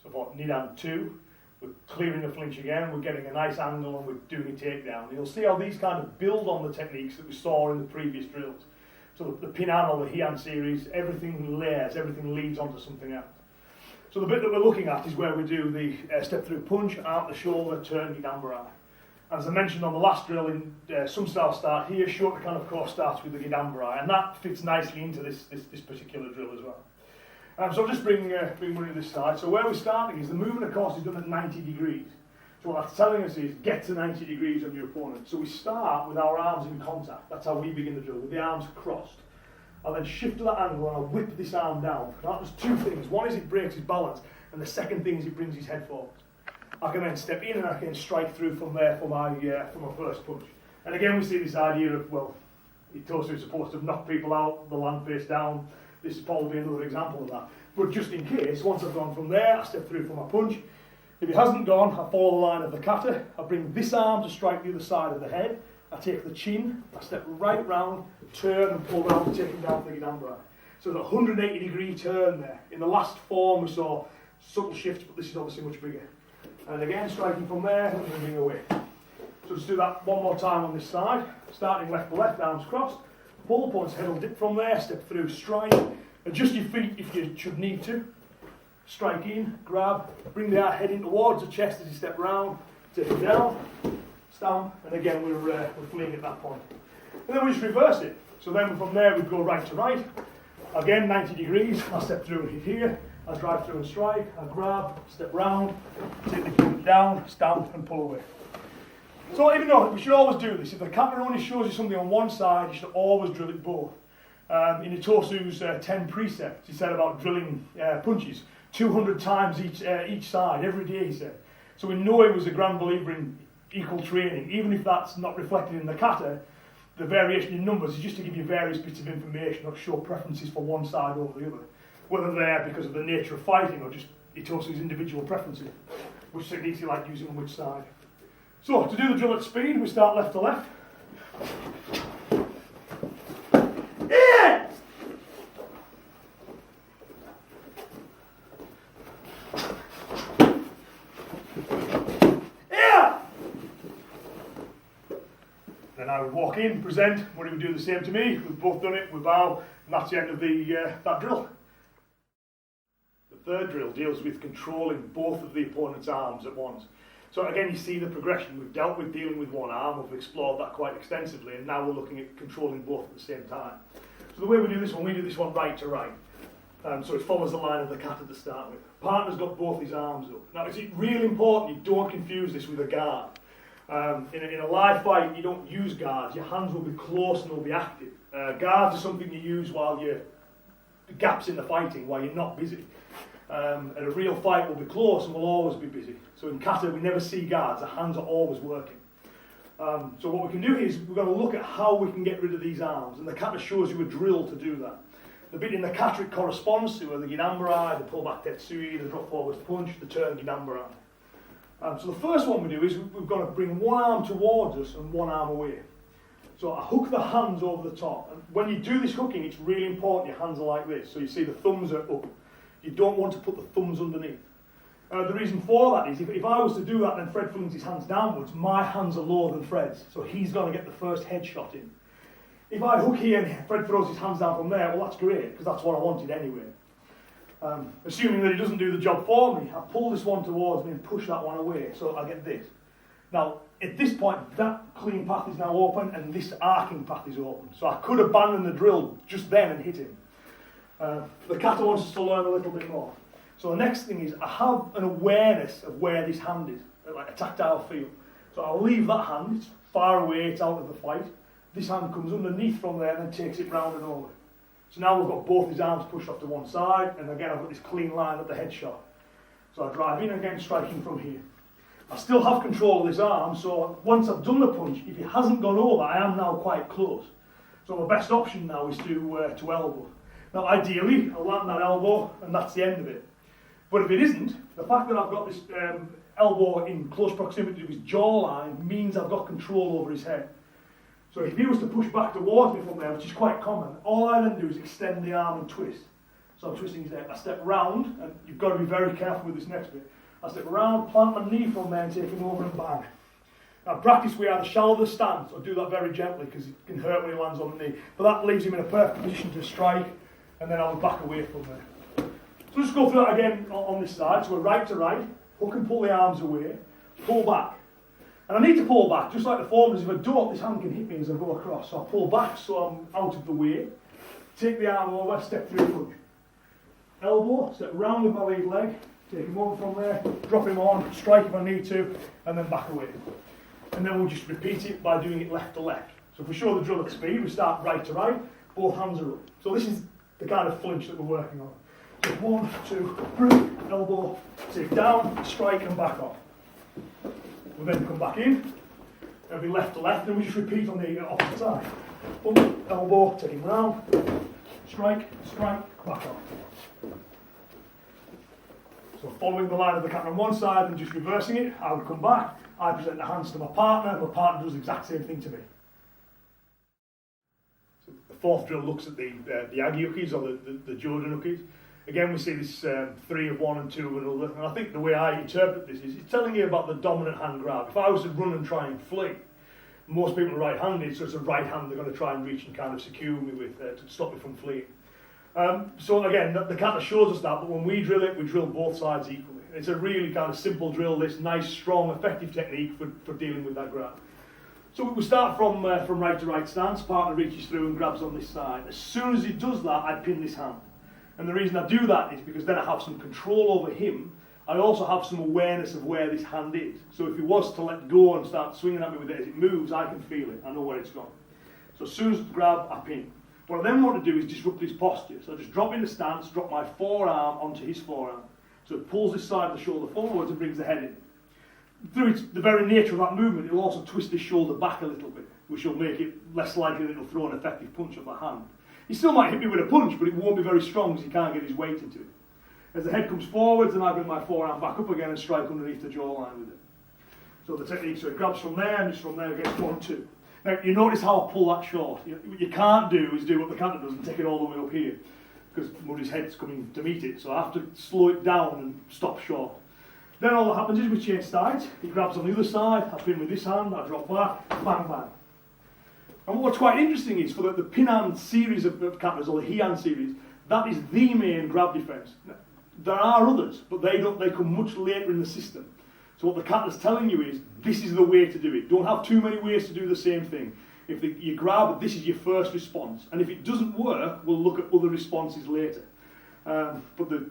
So for Nidan 2, we're clearing the flinch again, we're getting a nice angle and we're doing a takedown. And you'll see how these kind of build on the techniques that we saw in the previous drills. So the Pinan or the Heian series, everything layers, everything leads onto something else. So the bit that we're looking at is where we do the step through punch, arm to shoulder, turn, Gidambarai. As I mentioned on the last drill, some styles start here, Shotokan of course starts with the Gidambarai, and that fits nicely into this particular drill as well. So I'll just bring one to this side. So where we're starting is the movement of course is done at 90 degrees. So what that's telling us is get to 90 degrees on your opponent. So we start with our arms in contact. That's how we begin the drill, with the arms crossed. I'll then shift to that angle and I'll whip this arm down. Now there's two things. One is it breaks his balance, and the second thing is it brings his head forward. I can then step in and I can strike through from there for my first punch. And again we see this idea of, well, Itosu is supposed to knock people out, the land face down. This is probably another example of that. But just in case, once I've gone from there, I step through for my punch. If it hasn't gone, I follow the line of the kata. I bring this arm to strike the other side of the head. I take the chin, I step right round, turn and pull round, taking down the Gidambarai. So there's a 180 degree turn there. In the last form we saw subtle shifts, but this is obviously much bigger. And again, striking from there and moving away. So let's do that one more time on this side. Starting left to left, arms crossed. Pull, points head will dip from there, step through, strike. Adjust your feet if you should need to. Strike in, grab, bring the head in towards the chest as you step round, take it down, stamp, and again we're fleeing at that point. And then we just reverse it. So then from there we go right to right. Again, 90 degrees, I'll step through and hit here. I'll drive through and strike, I'll grab, step round, take the foot down, stamp and pull away. So even though we should always do this, if the kata only shows you something on one side, you should always drill it both. In Itosu's 10 precepts, he said about drilling punches 200 times each side, every day he said. So we know he was a grand believer in equal training, even if that's not reflected in the kata. The variation in numbers is just to give you various bits of information, not show preferences for one side over the other. Whether they're because of the nature of fighting or just he talks to his individual preferences, which techniques he like using on which side. So, to do the drill at speed, we start left to left. Then I would walk in, present, Woody would do the same to me. We've both done it, we bow, and that's the end of that drill. The third drill deals with controlling both of the opponent's arms at once. So again, you see the progression. We've dealt with dealing with one arm, we've explored that quite extensively, and now we're looking at controlling both at the same time. So the way we do this one right to right. So it follows the line of the kata to start with. Partner's got both his arms up. Now it's really important you don't confuse this with a guard. In a live fight, you don't use guards. Your hands will be close and they'll be active. Guards are something you use while you're gaps in the fighting, while you're not busy. And a real fight will be close and will always be busy. So in kata, we never see guards. The hands are always working. So what we can do is we're going to look at how we can get rid of these arms, and the kata shows you a drill to do that. The bit in the kata it corresponds to the ginambarai, the pull-back tetsui, the drop forward punch, the turn ginambarai. So the first one we do is we've got to bring one arm towards us and one arm away. So I hook the hands over the top. And when you do this hooking, it's really important your hands are like this. So you see the thumbs are up. You don't want to put the thumbs underneath. The reason for that is if I was to do that and then Fred flings his hands downwards, my hands are lower than Fred's. So he's going to get the first headshot in. If I hook here and Fred throws his hands down from there, well that's great, because that's what I wanted anyway. Assuming that he doesn't do the job for me, I pull this one towards me and push that one away, so I get this. Now, at this point, that clean path is now open and this arcing path is open. So I could abandon the drill just then and hit him. The kata wants us to learn a little bit more. So the next thing is I have an awareness of where this hand is, like a tactile feel. So I'll leave that hand, it's far away, it's out of the fight. This hand comes underneath from there and then takes it round and over. So now we've got both his arms pushed off to one side, and again I've got this clean line at the headshot. So I drive in again, striking from here. I still have control of this arm, so once I've done the punch, if it hasn't gone over, I am now quite close. So my best option now is to elbow. Now ideally, I'll land that elbow, and that's the end of it. But if it isn't, the fact that I've got this elbow in close proximity to his jawline means I've got control over his head. So if he was to push back towards me from there, which is quite common, all I then do is extend the arm and twist. So I'm twisting his head. I step round, and you've got to be very careful with this next bit. I step round, plant my knee from there and take him over and bang. Now practice we either shallow the stance or do that very gently because it can hurt when he lands on the knee. But that leaves him in a perfect position to strike, and then I'll back away from there. So just go through that again on this side. So we're right to right, hook and pull the arms away, pull back. And I need to pull back, just like the form is, if I don't, this hand can hit me as I go across. So I pull back so I'm out of the way, take the arm over, step through punch. Elbow, step round with my lead leg, take him over from there, drop him on, strike if I need to, and then back away. And then we'll just repeat it by doing it left to left. So if we show the drill at speed, we start right to right, both hands are up. So this is the kind of flinch that we're working on. So 1, 2, 3, elbow, take down, strike and back off. We'll then come back in, it'll be left to left, and we just repeat on the opposite side. Bump, elbow, take him round, strike, strike, back off. So following the line of the kata on one side and just reversing it, I would come back, I present the hands to my partner does the exact same thing to me. So the fourth drill looks at the agi-ukis, or the jodan-ukis. Again, we see this 3 of one and 2 of another, and I think the way I interpret this is it's telling you about the dominant hand grab. If I was to run and try and fling, most people are right-handed, so it's a right hand they're going to try and reach and kind of secure me with to stop me from fleeing. So again, the kata shows us that, but when we drill it, we drill both sides equally. It's a really kind of simple drill, this nice, strong, effective technique for dealing with that grab. So we start from right to right stance, partner reaches through and grabs on this side. As soon as he does that, I pin this hand. And the reason I do that is because then I have some control over him. I also have some awareness of where this hand is. So if he was to let go and start swinging at me with it as it moves, I can feel it. I know where it's gone. So as soon as it's grabbed, I pin. What I then want to do is disrupt his posture. So I just drop in the stance, drop my forearm onto his forearm. So it pulls this side of the shoulder forwards and brings the head in. Through the very nature of that movement, it'll also twist his shoulder back a little bit, which will make it less likely that it'll throw an effective punch at my hand. He still might hit me with a punch, but it won't be very strong because he can't get his weight into it. As the head comes forwards, then I bring my forearm back up again and strike underneath the jawline with it. So the technique, so it grabs from there and just from there gets 1, 2. Now you notice how I pull that short. What you can't do is do what the canter does and take it all the way up here, because Murray's head's coming to meet it. So I have to slow it down and stop short. Then all that happens is we change sides. He grabs on the other side, I pin with this hand, I drop back, bang, bang. And what's quite interesting is for the Pinan series of canters, or the Heian series, that is the main grab defence. There are others, but they come much later in the system. So what the canter's telling you is, this is the way to do it. Don't have too many ways to do the same thing. If you grab, this is your first response. And if it doesn't work, we'll look at other responses later. But the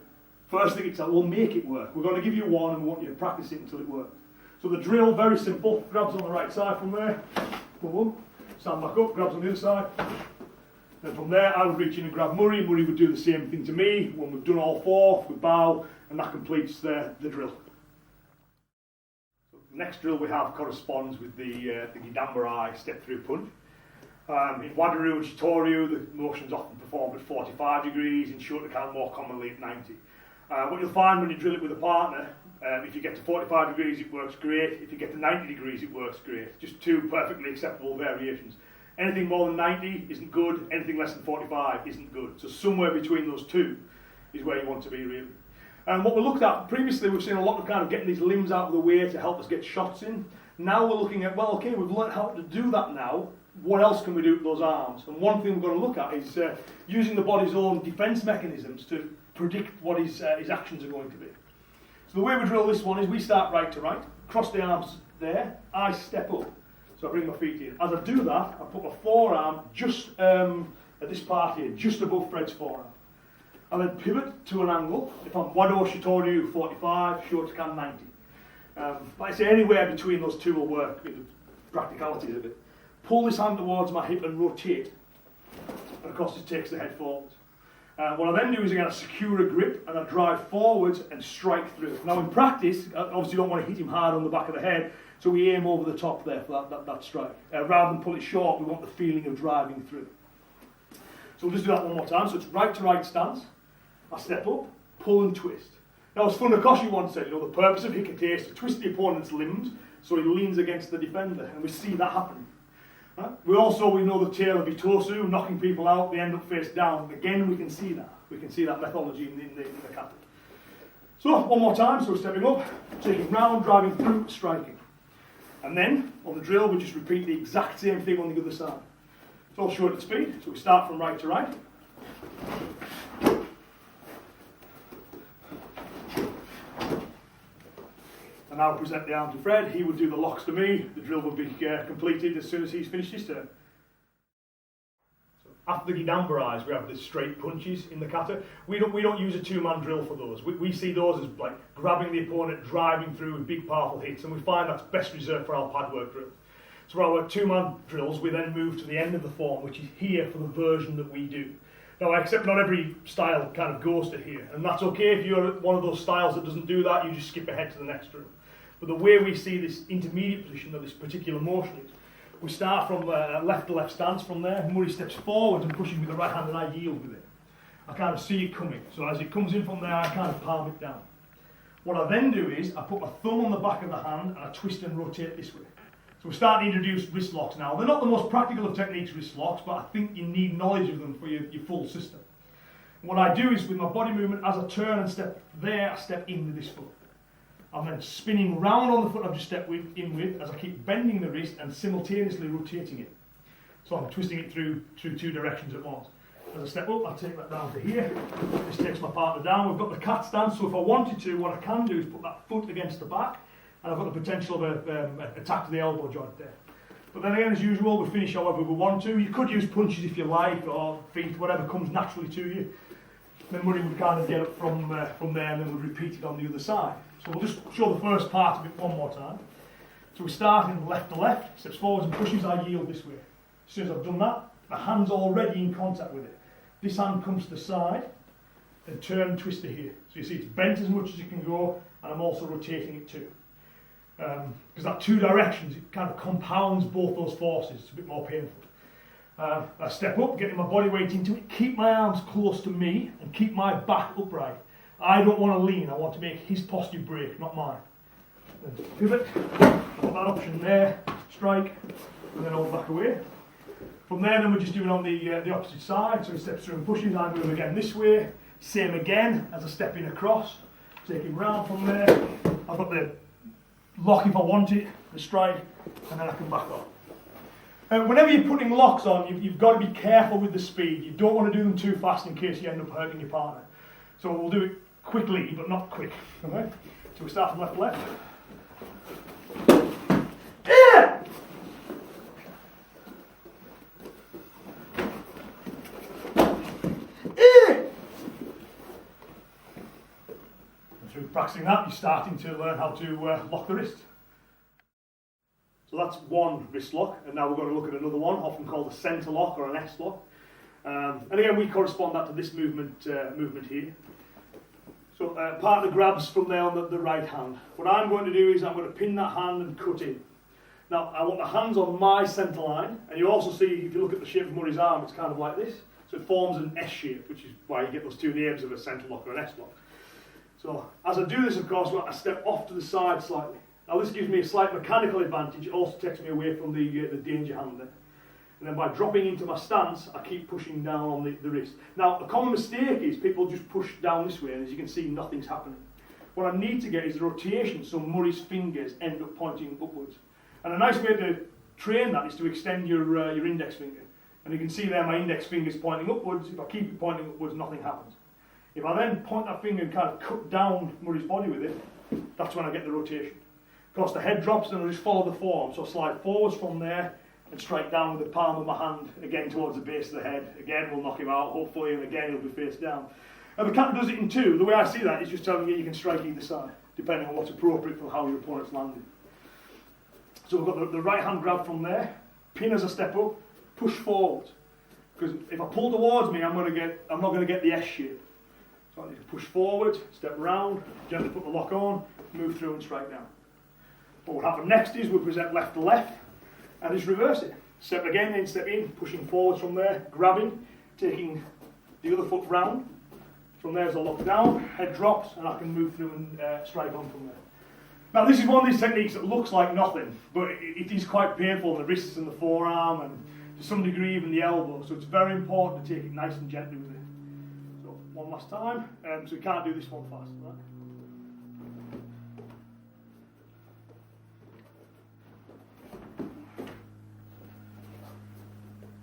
first thing it's like, we'll make it work. We're going to give you one and we want you to practice it until it works. So the drill, very simple. Grabs on the right side from there. Boom. Stand back up, grabs on the other side. Then from there, I would reach in and grab Murray. Murray would do the same thing to me. When we've done all 4, we bow, and that completes the drill. So the next drill we have corresponds with the Gidambarai step-through punch. In Wadaru and Shitoryu, the motion's often performed at 45 degrees, in Shotokan more commonly at 90. What you'll find when you drill it with a partner, if you get to 45 degrees it works great, if you get to 90 degrees it works great. Just 2 perfectly acceptable variations. Anything more than 90 isn't good, anything less than 45 isn't good. So somewhere between those 2 is where you want to be really. And what we looked at previously, we've seen a lot of kind of getting these limbs out of the way to help us get shots in. Now we're looking at, well, okay, we've learned how to do that now. What else can we do with those arms? And one thing we're going to look at is using the body's own defence mechanisms to predict what his actions are going to be. So the way we drill this one is we start right to right, cross the arms there, I step up. So I bring my feet in. As I do that, I put my forearm just at this part here, just above Fred's forearm. I then pivot to an angle. If I'm Wado Shitoryu 45, Shotokan 90. Like I say, anywhere between those 2 will work with the practicalities of it. Pull this hand towards my hip and rotate. And of course it takes the head forwards. What I then do is again I secure a grip and I drive forwards and strike through. Now in practice, obviously you don't want to hit him hard on the back of the head, so we aim over the top there for that strike. Rather than pull it short, we want the feeling of driving through. So we'll just do that one more time. So it's right to right stance. I step up, pull and twist. Now as Funakoshi once said, the purpose of Hikate is to twist the opponent's limbs so he leans against the defender, and we see that happening. Right? We know the tail of Itosu, knocking people out, they end up face down. Again, we can see that. We can see that methodology in the kata. So, one more time, so we're stepping up, taking round, driving through, striking. And then, on the drill, we just repeat the exact same thing on the other side. It's all short at speed, so we start from right to right. And now present the arm to Fred, he would do the locks to me, the drill would be completed as soon as he's finished his turn. So after the Gidambarais, we have the straight punches in the kata. We don't use a 2-man drill for those. We see those as like grabbing the opponent, driving through with big powerful hits, and we find that's best reserved for our pad work drills. So for our 2-man drills, we then move to the end of the form, which is here for the version that we do. Now, I accept not every style kind of goes to here, and that's okay if you're one of those styles that doesn't do that, you just skip ahead to the next drill. But the way we see this intermediate position of this particular motion is, we start from left to left stance from there, Murray steps forward and pushes with the right hand and I yield with it. I kind of see it coming, so as it comes in from there I kind of palm it down. What I then do is, I put my thumb on the back of the hand and I twist and rotate this way. So we're starting to introduce wrist locks now. They're not the most practical of techniques, wrist locks, but I think you need knowledge of them for your full system. And what I do is, with my body movement, as I turn and step there, I step in with this foot. I'm then spinning round on the foot I've just stepped in with as I keep bending the wrist and simultaneously rotating it. So I'm twisting it through 2 directions at once. As I step up, I take that down to here. This takes my partner down. We've got the cat stance, so if I wanted to, what I can do is put that foot against the back, and I've got the potential of an attack to the elbow joint there. But then again, as usual, we finish however we want to. You could use punches if you like, or feet, whatever comes naturally to you. Then Murray would kind of get up from there, and then we'd repeat it on the other side. So we'll just show the first part of it one more time. So we start in left to left, steps forwards and pushes, I yield this way. As soon as I've done that, the hand's already in contact with it. This hand comes to the side, then turn and twist to here. So you see it's bent as much as it can go, and I'm also rotating it too. Because that 2 directions, it kind of compounds both those forces. It's a bit more painful. I step up, getting my body weight into it, keep my arms close to me, and keep my back upright. I don't want to lean, I want to make his posture break, not mine. Then pivot, I've got that option there, strike, and then hold back away. From there, then we're just doing on the opposite side, so he steps through and pushes, I move again this way, same again as I step in across, take him round from there, I've got the lock if I want it, the strike, and then I can back off. Whenever you're putting locks on, you've got to be careful with the speed. You don't want to do them too fast in case you end up hurting your partner. So we'll do it quickly, but not quick. Okay? So we start from left to left. Yeah! And through practicing that, you're starting to learn how to lock the wrist. So that's one wrist lock, and now we're going to look at another one, often called a centre lock or an S lock. And again, we correspond that to this movement here. So partner grabs from there on the right hand. What I'm going to do is I'm going to pin that hand and cut in. Now, I want the hands on my centre line, and you also see, if you look at the shape of Murray's arm, it's kind of like this. So it forms an S shape, which is why you get those two names of a centre lock or an S lock. So as I do this, of course, I step off to the side slightly. Now this gives me a slight mechanical advantage. It also takes me away from the danger hand there. And then by dropping into my stance, I keep pushing down on the wrist. Now, a common mistake is people just push down this way, and as you can see, nothing's happening. What I need to get is the rotation, so Murray's fingers end up pointing upwards. And a nice way to train that is to extend your index finger. And you can see there my index finger is pointing upwards. If I keep it pointing upwards, nothing happens. If I then point that finger and kind of cut down Murray's body with it, that's when I get the rotation. Of course, the head drops, and I just follow the form. So I slide forwards from there and strike down with the palm of my hand, again towards the base of the head. Again, we'll knock him out, hopefully, and again, he'll be face down. And the cat does it in two. The way I see that is just telling you can strike either side, depending on what's appropriate for how your opponent's landed. So we've got the right hand grab from there, pin as I step up, push forward. Because if I pull towards me, I'm not going to get the S shape. So I need to push forward, step round, gently put the lock on, move through and strike down. What will happen next is we'll present left to left and just reverse it. Step again, then step in, pushing forwards from there, grabbing, taking the other foot round. From there as I lock down, head drops, and I can move through and strike on from there. Now this is one of these techniques that looks like nothing, but it is quite painful in the wrists and the forearm and to some degree even the elbow, so it's very important to take it nice and gently with it. So one last time, so we can't do this one fast, right?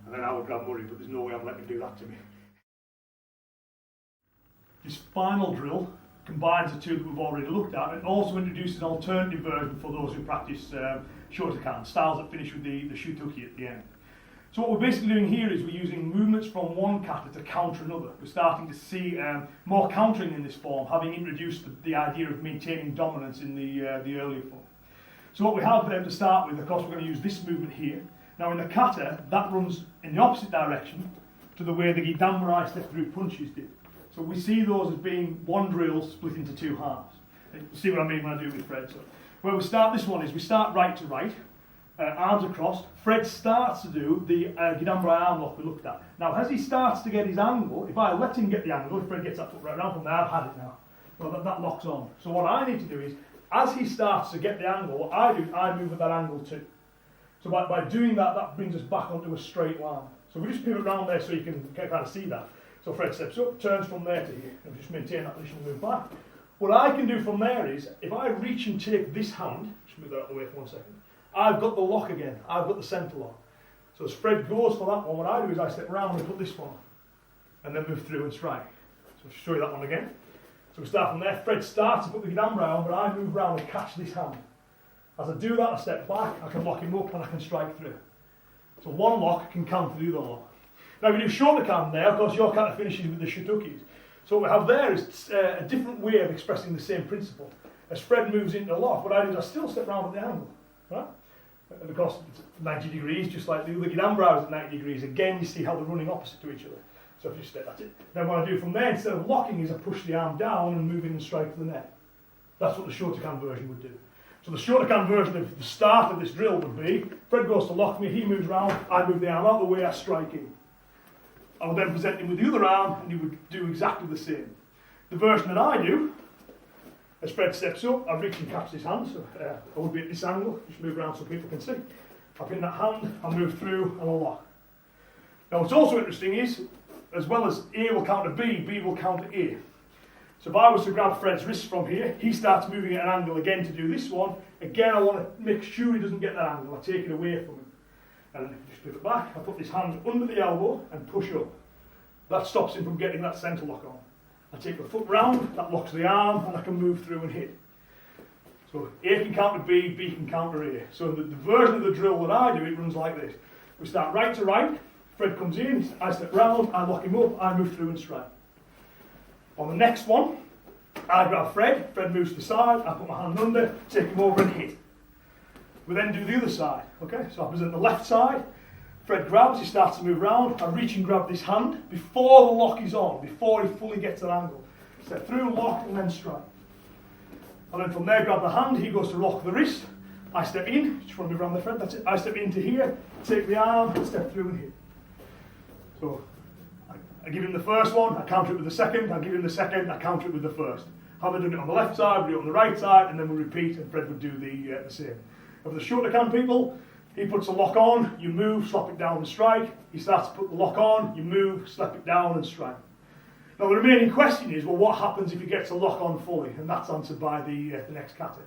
And then I would grab Murray, but there's no way I'm letting him do that to me. This final drill combines the two that we've already looked at and also introduces an alternative version for those who practice shotokan, styles that finish with the shutuki at the end. So what we're basically doing here is we're using movements from one kata to counter another. We're starting to see more countering in this form, having introduced the idea of maintaining dominance in the earlier form. So what we have to start with, of course, we're going to use this movement here. Now in the kata, that runs in the opposite direction to the way the Gidamrai step-through punches did. So we see those as being one drill split into two halves. And you'll see what I mean when I do it with Fred. So where we start this one is we start right to right, arms across. Fred starts to do the Gidamrai arm lock we looked at. Now as he starts to get his angle, if I let him get the angle, if Fred gets that foot right around from there, I've had it now. Well, that locks on. So what I need to do is, as he starts to get the angle, what I do, I move at that angle too. So by doing that, that brings us back onto a straight line. So we just pivot around there so you can kind of see that. So Fred steps up, turns from there to here, and just maintain that position and move back. What I can do from there is, if I reach and take this hand, just move that out of the way for 1 second, I've got the lock again, I've got the centre lock. So as Fred goes for that one, what I do is I step around and put this one on, and then move through and strike. So I'll show you that one again. So we start from there, Fred starts to put the Gidamrai on, but I move around and catch this hand. As I do that, I step back, I can lock him up and I can strike through. So one lock can counter the other lock. Now if you do shotokan there, of course your kata finishes with the shutukis. So what we have there is a different way of expressing the same principle. As Fred moves into the lock, what I do is I still step round at the angle. Right? And of course it's 90 degrees, just like the Gidamrai is at 90 degrees. Again, you see how they're running opposite to each other. So if you step, that's it. Then what I do from there, instead of locking, is I push the arm down and move in and strike to the net. That's what the shotokan version would do. So the shotokan version of the start of this drill would be, Fred goes to lock me, he moves round, I move the arm out of the way, I strike in. I will then present him with the other arm, and he would do exactly the same. The version that I do, as Fred steps up, I reach and catch his hand, so I would be at this angle, just move around so people can see. I pin that hand, I move through, and I lock. Now what's also interesting is, as well as A will counter B, B will counter A. So if I was to grab Fred's wrist from here, he starts moving at an angle again to do this one. Again, I want to make sure he doesn't get that angle. I take it away from him. And then just pivot back, I put this hand under the elbow and push up. That stops him from getting that centre lock on. I take the foot round, that locks the arm, and I can move through and hit. So A can counter B, B can counter A. So the version of the drill that I do, it runs like this. We start right to right, Fred comes in, I step round, I lock him up, I move through and strike. On the next one, I grab Fred, Fred moves to the side, I put my hand under, take him over and hit. We then do the other side, okay? So I present the left side, Fred grabs, he starts to move round, I reach and grab this hand before the lock is on, before he fully gets an angle. Step through, lock, and then strike. And then from there, grab the hand, he goes to lock the wrist, I step in, just want to move around the Fred, that's it. I step into here, take the arm, step through and hit. So, I give him the first one, I counter it with the second, I give him the second, I counter it with the first. Have I done it on the left side, we do it on the right side, and then we repeat, and Fred would do the same. Of the shorter can people, he puts a lock on, you move, slap it down and strike. He starts to put the lock on, you move, slap it down and strike. Now the remaining question is, well, what happens if he gets a lock on fully? And that's answered by the next kata.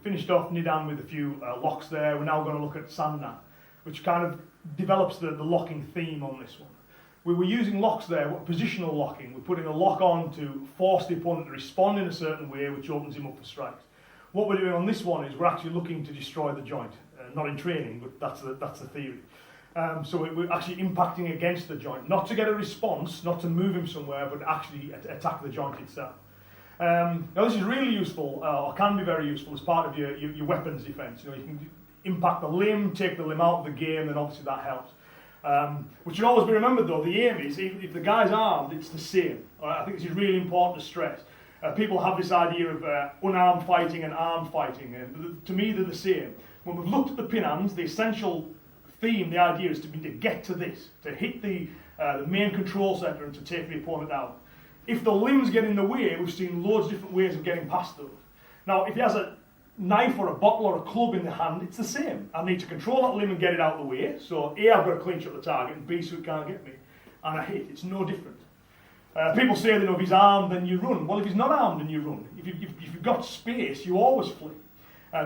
Finished off Nidan with a few locks there. We're now going to look at Sandan, which kind of develops the locking theme on this one. We were using locks there, positional locking. We're putting a lock on to force the opponent to respond in a certain way, which opens him up for strikes. What we're doing on this one is we're actually looking to destroy the joint. Not in training, but that's the theory. So we're actually impacting against the joint, not to get a response, not to move him somewhere, but actually attack the joint itself. Now this is really useful, or can be very useful as part of your weapons defence. You know, you can impact the limb, take the limb out of the game, then obviously that helps. Which should always be remembered though, the aim is, if the guy's armed, it's the same. Right? I think this is really important to stress. People have this idea of unarmed fighting and armed fighting, and to me they're the same. When we've looked at the Pinans, the essential theme, the idea is to get to this, to hit the main control centre and to take the opponent out. If the limbs get in the way, we've seen loads of different ways of getting past those. Now, if he has a knife or a bottle or a club in the hand, it's the same. I need to control that limb and get it out of the way. So A, I've got to clinch up the target, and B, so it can't get me. And I hit. It's no different. People say that if he's armed, then you run. Well, if he's not armed, then you run. If you've got space, you always flee.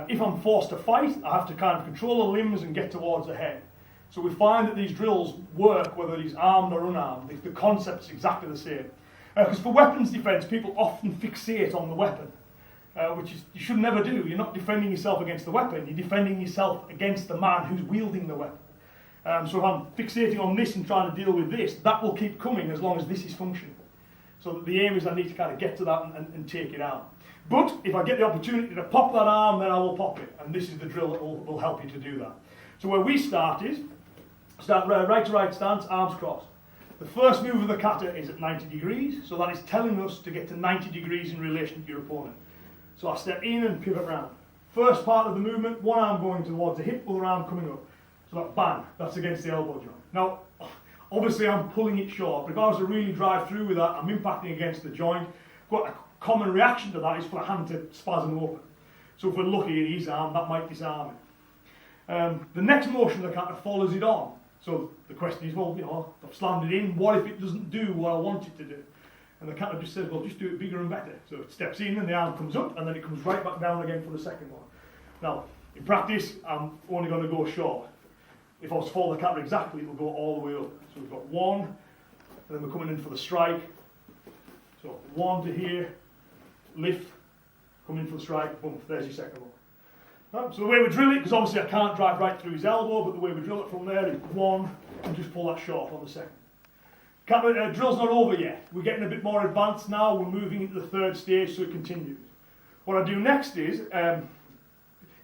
If I'm forced to fight, I have to kind of control the limbs and get towards the head. So we find that these drills work whether he's armed or unarmed. The concept's exactly the same. Because for weapons defence, people often fixate on the weapon, which is, you should never do. You're not defending yourself against the weapon, you're defending yourself against the man who's wielding the weapon. So if I'm fixating on this and trying to deal with this, that will keep coming as long as this is functioning. So the aim is I need to kind of get to that and take it out. But if I get the opportunity to pop that arm, then I will pop it. And this is the drill that will help you to do that. So where we start is, right to right stance, arms crossed. The first move of the kata is at 90 degrees, so that is telling us to get to 90 degrees in relation to your opponent. So I step in and pivot round. First part of the movement, one arm going towards the hip, other arm coming up. So that bang, that's against the elbow joint. Now, obviously I'm pulling it short, but if I was to really drive through with that, I'm impacting against the joint. Quite a common reaction to that is for the hand to spasm open. So if we're lucky in his arm, that might disarm it. The next motion of the kata follows it on. So the question is, well, you know, I've slammed it in, what if it doesn't do what I want it to do? And the kata just says, well, just do it bigger and better. So it steps in and the arm comes up and then it comes right back down again for the second one. Now, in practice, I'm only going to go short. If I was to follow the kata exactly, it will go all the way up. So we've got one, and then we're coming in for the strike. So one to here, lift, come in for the strike, boom, there's your second one. Right, so the way we drill it, because obviously I can't drive right through his elbow, but the way we drill it from there is one, and just pull that short on the second. Drill's not over yet. We're getting a bit more advanced now, we're moving into the third stage, so it continues. What I do next is,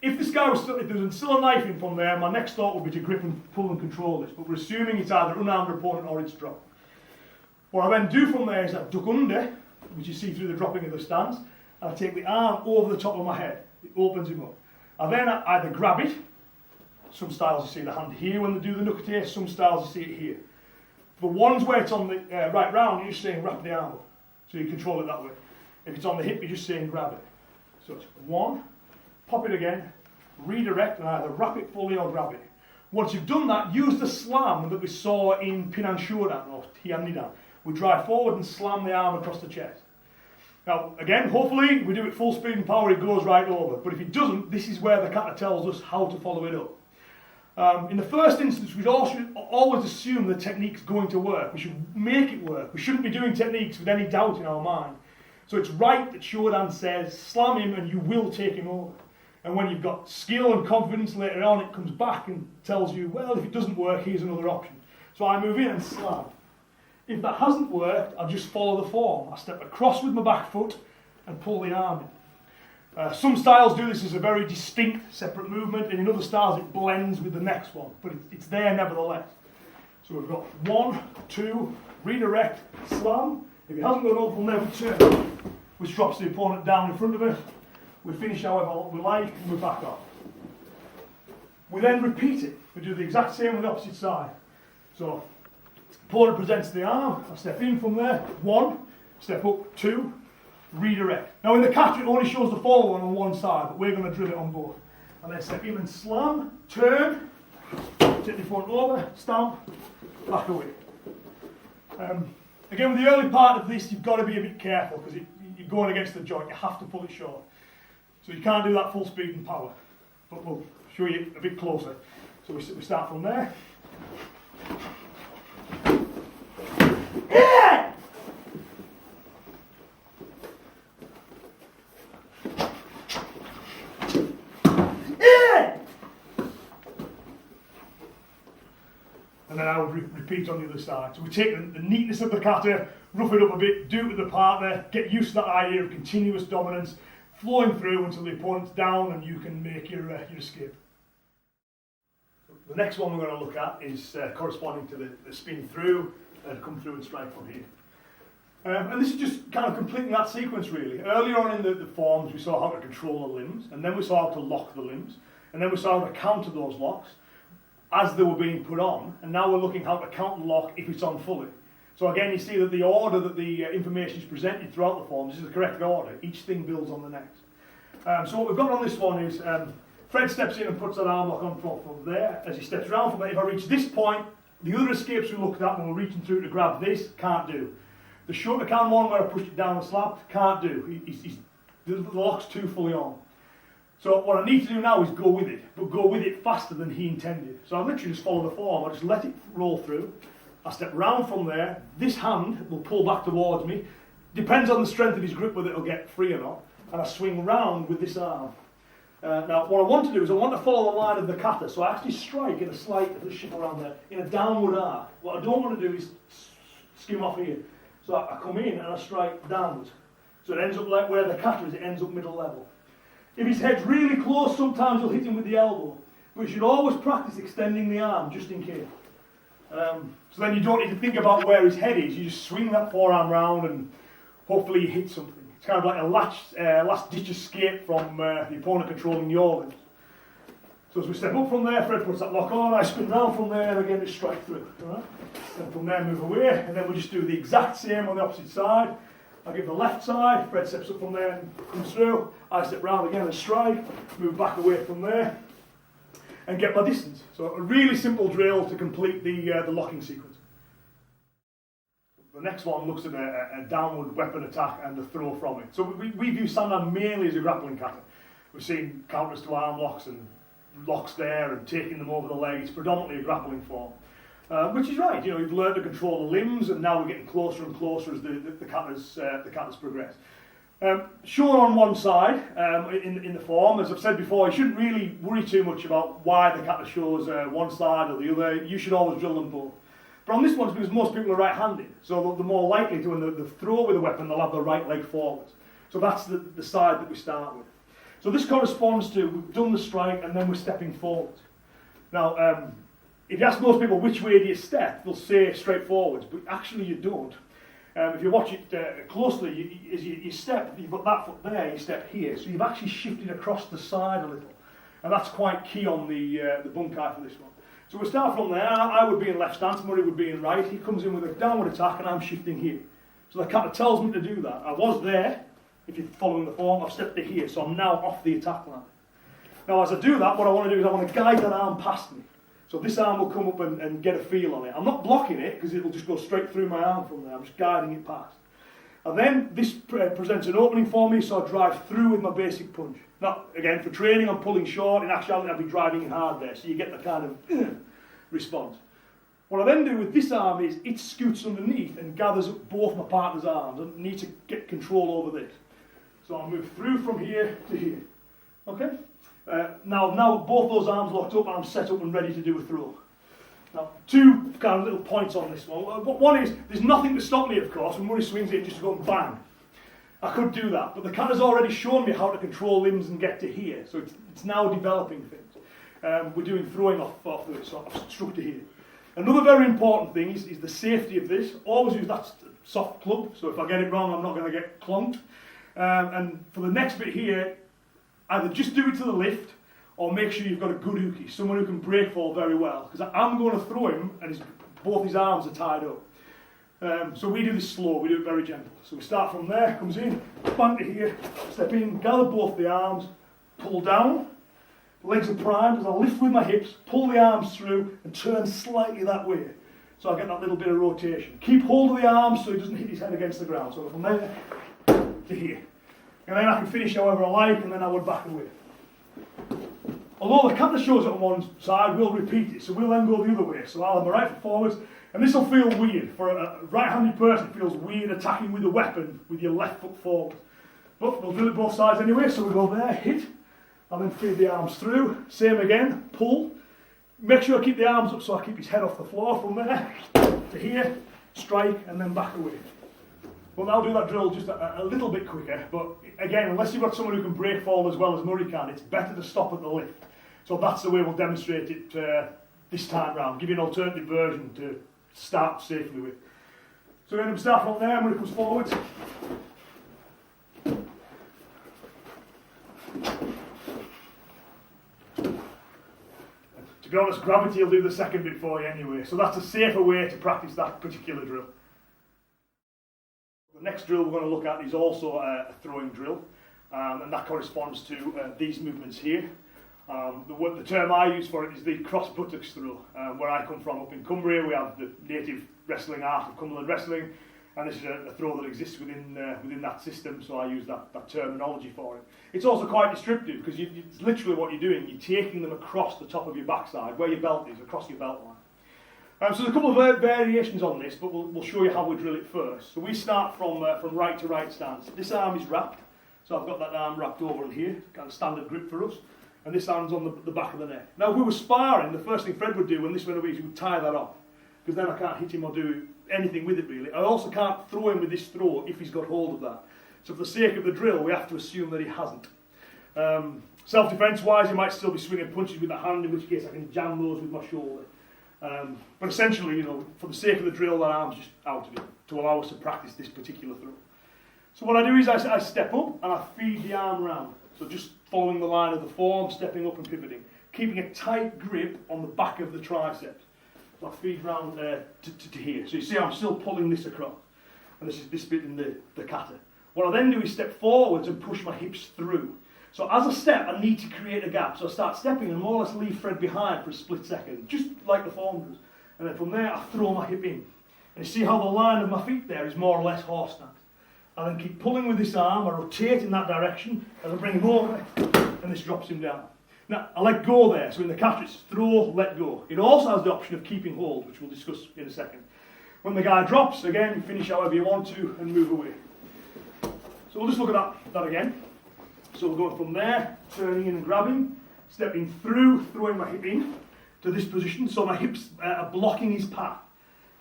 if this guy was still, if there's still a knife in from there, my next thought would be to grip and pull and control this, but we're assuming it's either unarmed opponent or it's dropped. What I then do from there is I duck under, which you see through the dropping of the stance, and I take the arm over the top of my head. It opens him up. I then either grab it. Some styles you see the hand here when they do the nukete, some styles you see it here. For ones where it's on the right round, you're just saying wrap the arm up. So you control it that way. If it's on the hip, you're just saying grab it. So it's 1, pop it again, redirect, and either wrap it fully or grab it. Once you've done that, use the slam that we saw in Pinan Shodan or Tian Nidan. We drive forward and slam the arm across the chest. Now, again, hopefully, we do it full speed and power, it goes right over. But if it doesn't, this is where the kata tells us how to follow it up. In the first instance, we'd always assume the technique's going to work. We should make it work. We shouldn't be doing techniques with any doubt in our mind. So it's right that Shodan says, slam him and you will take him over. And when you've got skill and confidence later on, it comes back and tells you, well, if it doesn't work, here's another option. So I move in and slam. If that hasn't worked, I'll just follow the form. I step across with my back foot and pull the arm in. Some styles do this as a very distinct, separate movement, and in other styles it blends with the next one, but it's there nevertheless. So we've got 1, 2, redirect, slam. If it hasn't gone up, we'll never turn, which drops the opponent down in front of us. We finish however we like, and we back off. We then repeat it. We do the exact same on the opposite side. So, opponent presents the arm, I step in from there, 1, step up, 2, redirect. Now in the kata it only shows the forward one on one side, but we're going to drill it on both. And then step in and slam, turn, take the front over, stamp, back away. Again, with the early part of this, you've got to be a bit careful because you're going against the joint. You have to pull it short. So you can't do that full speed and power. But we'll show you a bit closer. So we start from there. Yeah! And then I would repeat on the other side. So we take the neatness of the kata, rough it up a bit, do it with the partner, get used to that idea of continuous dominance, flowing through until the opponent's down and you can make your escape. The next one we're going to look at is corresponding to the spin through and come through and strike from here. And this is just kind of completing that sequence really. Earlier on in the forms we saw how to control the limbs, and then we saw how to lock the limbs, and then we saw how to counter those locks as they were being put on, and now we're looking how to counter lock if it's on fully. So again, you see that the order that the information is presented throughout the forms is the correct order. Each thing builds on the next. So what we've got on this one is Fred steps in and puts that arm lock on from there. As he steps around from there, if I reach this point, the other escapes we looked at when we're reaching through to grab this, can't do. The shorter can one where I pushed it down and slapped, can't do. The lock's too fully on. So what I need to do now is go with it, but go with it faster than he intended. So I literally just follow the form. I just let it roll through. I step round from there. This hand will pull back towards me. Depends on the strength of his grip whether it'll get free or not. And I swing round with this arm. Now what I want to do is I want to follow the line of the kata. So I actually strike in a slight shift around there, in a downward arc. What I don't want to do is skim off here. So I come in and I strike downwards. So it ends up like where the kata is, it ends up middle level. If his head's really close, sometimes you'll hit him with the elbow. But you should always practice extending the arm, just in case. So then you don't need to think about where his head is. You just swing that forearm round and hopefully you hit something. It's kind of like a last-ditch escape from the opponent controlling your limbs. So as we step up from there, Fred puts that lock on, I spin round from there, and again just strike through. Right? Then from there move away, and then we'll just do the exact same on the opposite side. I give the left side, Fred steps up from there and comes through. I step round again and strike, move back away from there, and get my distance. So a really simple drill to complete the locking sequence. The next one looks at a downward weapon attack and the throw from it. So we view Sandan mainly as a grappling kata. We've seen counters to arm locks and locks there and taking them over the leg. It's predominantly a grappling form. Which is right, you've learned to control the limbs, and now we're getting closer and closer as the katas progress. Shown on one side in the form, as I've said before, you shouldn't really worry too much about why the kata shows one side or the other. You should always drill them both. But on this one, it's because most people are right-handed, so they're more likely to, when they throw with a weapon, they'll have the right leg forwards. So that's the side that we start with. So this corresponds to, we've done the strike and then we're stepping forwards. Now, if you ask most people which way do you step, they'll say straight forwards, but actually you don't. If you watch it closely, as you step, you've got that foot there, you step here, so you've actually shifted across the side a little, and that's quite key on the bunkai for this one. So we'll start from there. I would be in left stance, Murray would be in right. He comes in with a downward attack, and I'm shifting here. So the kata tells me to do that. I was there, if you're following the form, I've stepped to here, so I'm now off the attack line. Now as I do that, what I want to do is I want to guide that arm past me. So this arm will come up and get a feel on it. I'm not blocking it, because it'll just go straight through my arm from there. I'm just guiding it past. And then this presents an opening for me, so I drive through with my basic punch. Now, again, for training, I'm pulling short. In actuality, I'll be driving in hard there, so you get the kind of response. What I then do with this arm is it scoots underneath and gathers up both my partner's arms. I need to get control over this. So I'll move through from here to here. Okay? Now both those arms locked up and I'm set up and ready to do a throw. Now, two kind of little points on this one. One is, there's nothing to stop me, of course, when Murray swings it just to go and bang. I could do that, but the kata's already shown me how to control limbs and get to here, so it's now developing things. We're doing throwing off this, so I've struck to here. Another very important thing is the safety of this. Always use that soft club, so if I get it wrong, I'm not going to get clunked. And for the next bit here, either just do it to the lift, or make sure you've got a good uke, someone who can break fall very well, because I'm going to throw him, and both his arms are tied up. So we do this slow, we do it very gentle. So we start from there, comes in, bang to here, step in, gather both the arms, pull down, legs are primed, as I lift with my hips, pull the arms through, and turn slightly that way. So I get that little bit of rotation. Keep hold of the arms so he doesn't hit his head against the ground. So from there to here. And then I can finish however I like, and then I would back away. Although the kata shows it on one side, we'll repeat it, so we'll then go the other way. So I'll have my right foot forwards, and this will feel weird. For a right-handed person, it feels weird attacking with a weapon with your left foot forward. But we'll do it both sides anyway, so we go there, hit, and then feed the arms through. Same again, pull. Make sure I keep the arms up so I keep his head off the floor. From there to here, strike, and then back away. We'll now do that drill just a little bit quicker, but again, unless you've got someone who can break fall as well as Murray can, it's better to stop at the lift. So that's the way we'll demonstrate it this time round. Give you an alternative version to start safely with. So we're going to start from there, Murray comes forwards. To be honest, gravity will do the second bit for you anyway, so that's a safer way to practice that particular drill. The next drill we're going to look at is also a throwing drill, and that corresponds to these movements here. The term I use for it is the cross buttocks throw. Where I come from, up in Cumbria, we have the native wrestling art of Cumberland wrestling, and this is a throw that exists within that system, so I use that terminology for it. It's also quite descriptive, because it's literally what you're doing. You're taking them across the top of your backside, where your belt is, across your belt line. So there's a couple of variations on this, but we'll show you how we drill it first. So we start from right to right stance. This arm is wrapped, so I've got that arm wrapped over in here, kind of standard grip for us, and this arm's on the back of the neck. Now if we were sparring, the first thing Fred would do when this went away is he would tie that off, because then I can't hit him or do anything with it really. I also can't throw him with this throw if he's got hold of that. So for the sake of the drill, we have to assume that he hasn't. Self-defense wise, he might still be swinging punches with the hand, in which case I can jam those with my shoulder. But essentially, for the sake of the drill, that arm's just out of it to allow us to practice this particular throw. So what I do is I step up and I feed the arm round. So just following the line of the form, stepping up and pivoting, keeping a tight grip on the back of the triceps. So I feed round to here. So you see I'm still pulling this across. And this is this bit in the kata. What I then do is step forwards and push my hips through. So as I step, I need to create a gap. So I start stepping and more or less leave Fred behind for a split second, just like the form does. And then from there, I throw my hip in. And you see how the line of my feet there is more or less horse stance. I then keep pulling with this arm, I rotate in that direction, as I bring him over, and this drops him down. Now, I let go there, so in the kata it's throw, let go. It also has the option of keeping hold, which we'll discuss in a second. When the guy drops, again, finish however you want to, and move away. So we'll just look at that again. So we're going from there, turning in and grabbing, stepping through, throwing my hip in to this position, so my hips are blocking his path.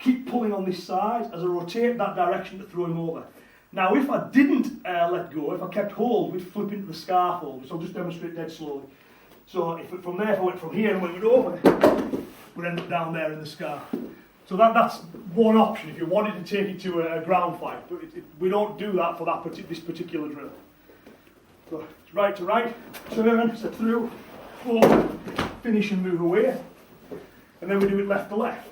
Keep pulling on this side as I rotate that direction to throw him over. Now if I didn't let go, if I kept hold, we'd flip into the scarf hold, which I'll just demonstrate dead slowly. So if I went from here and went over, we'd end up down there in the scarf. So that's one option if you wanted to take it to a ground fight, but we don't do that for this particular drill. So it's right to right, turn, step through, forward, finish and move away. And then we do it left to left.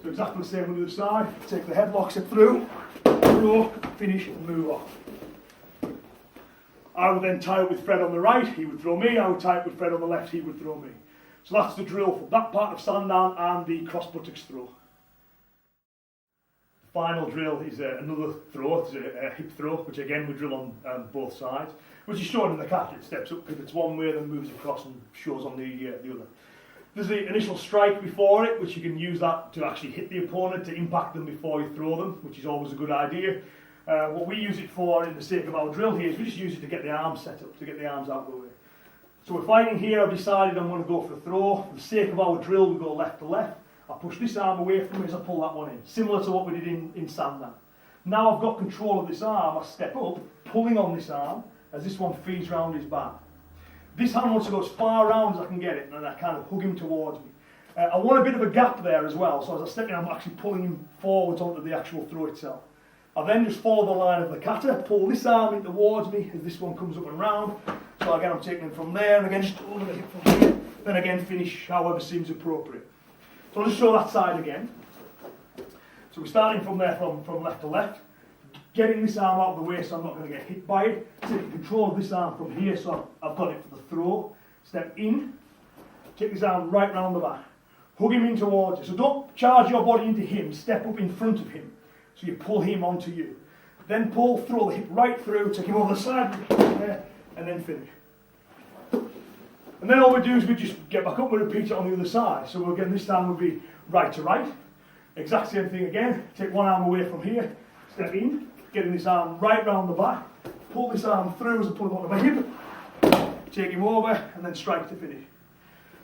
So exactly the same on the other side, take the headlock, step through, throw, finish and move off. I would then tie up with Fred on the right, he would throw me, I would tie up with Fred on the left, he would throw me. So that's the drill for that part of Sandan and the cross buttocks throw. The final drill is another throw, it's a hip throw, which again we drill on both sides, which is shown in the cat. It steps up, pivots one way, then moves across and shows on the other. There's the initial strike before it, which you can use that to actually hit the opponent, to impact them before you throw them, which is always a good idea. What we use it for, in the sake of our drill here, is we just use it to get the arms set up, to get the arms out of the way. So we're fighting here, I've decided I'm going to go for a throw. For the sake of our drill, we go left to left. I push this arm away from me as I pull that one in, similar to what we did in Sandan. Now I've got control of this arm, I step up, pulling on this arm, as this one feeds round his back. This hand wants to go as far around as I can get it, and I kind of hug him towards me. I want a bit of a gap there as well, so as I step in, I'm actually pulling him forwards onto the actual throw itself. I then just follow the line of the kata, pull this arm in towards me as this one comes up and round. So again, I'm taking him from there, and again, just over the hip from here. Then again, finish however seems appropriate. So I'll just show that side again. So we're starting from there, from left to left. Getting this arm out of the way so I'm not going to get hit by it. Taking control of this arm from here so I've got it for the throw. Step in. Take this arm right round the back. Hug him in towards you. So don't charge your body into him. Step up in front of him. So you pull him onto you. Then pull, throw the hip right through, take him over the side, there, and then finish. And then all we do is we just get back up and repeat it on the other side. So again, this time will be right to right. Exact same thing again. Take one arm away from here, step in, getting this arm right round the back, pull this arm through as I pull him onto my hip, take him over, and then strike to finish.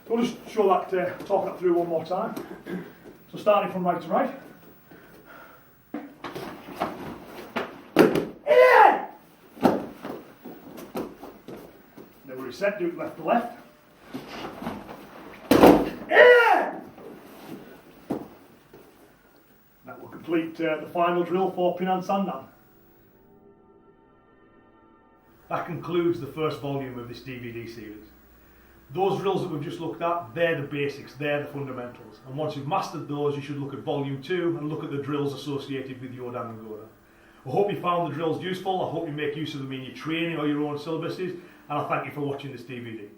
So I'll just show that, talk that through one more time. So starting from right to right. Then we reset, do it left to left. That will complete the final drill for Pinan Sandan. That concludes the first volume of this DVD series. Those drills that we've just looked at, they're the basics, they're the fundamentals. And once you've mastered those, you should look at volume 2 and look at the drills associated with Yodan and Goda. I hope you found the drills useful, I hope you make use of them in your training or your own syllabuses, and I thank you for watching this DVD.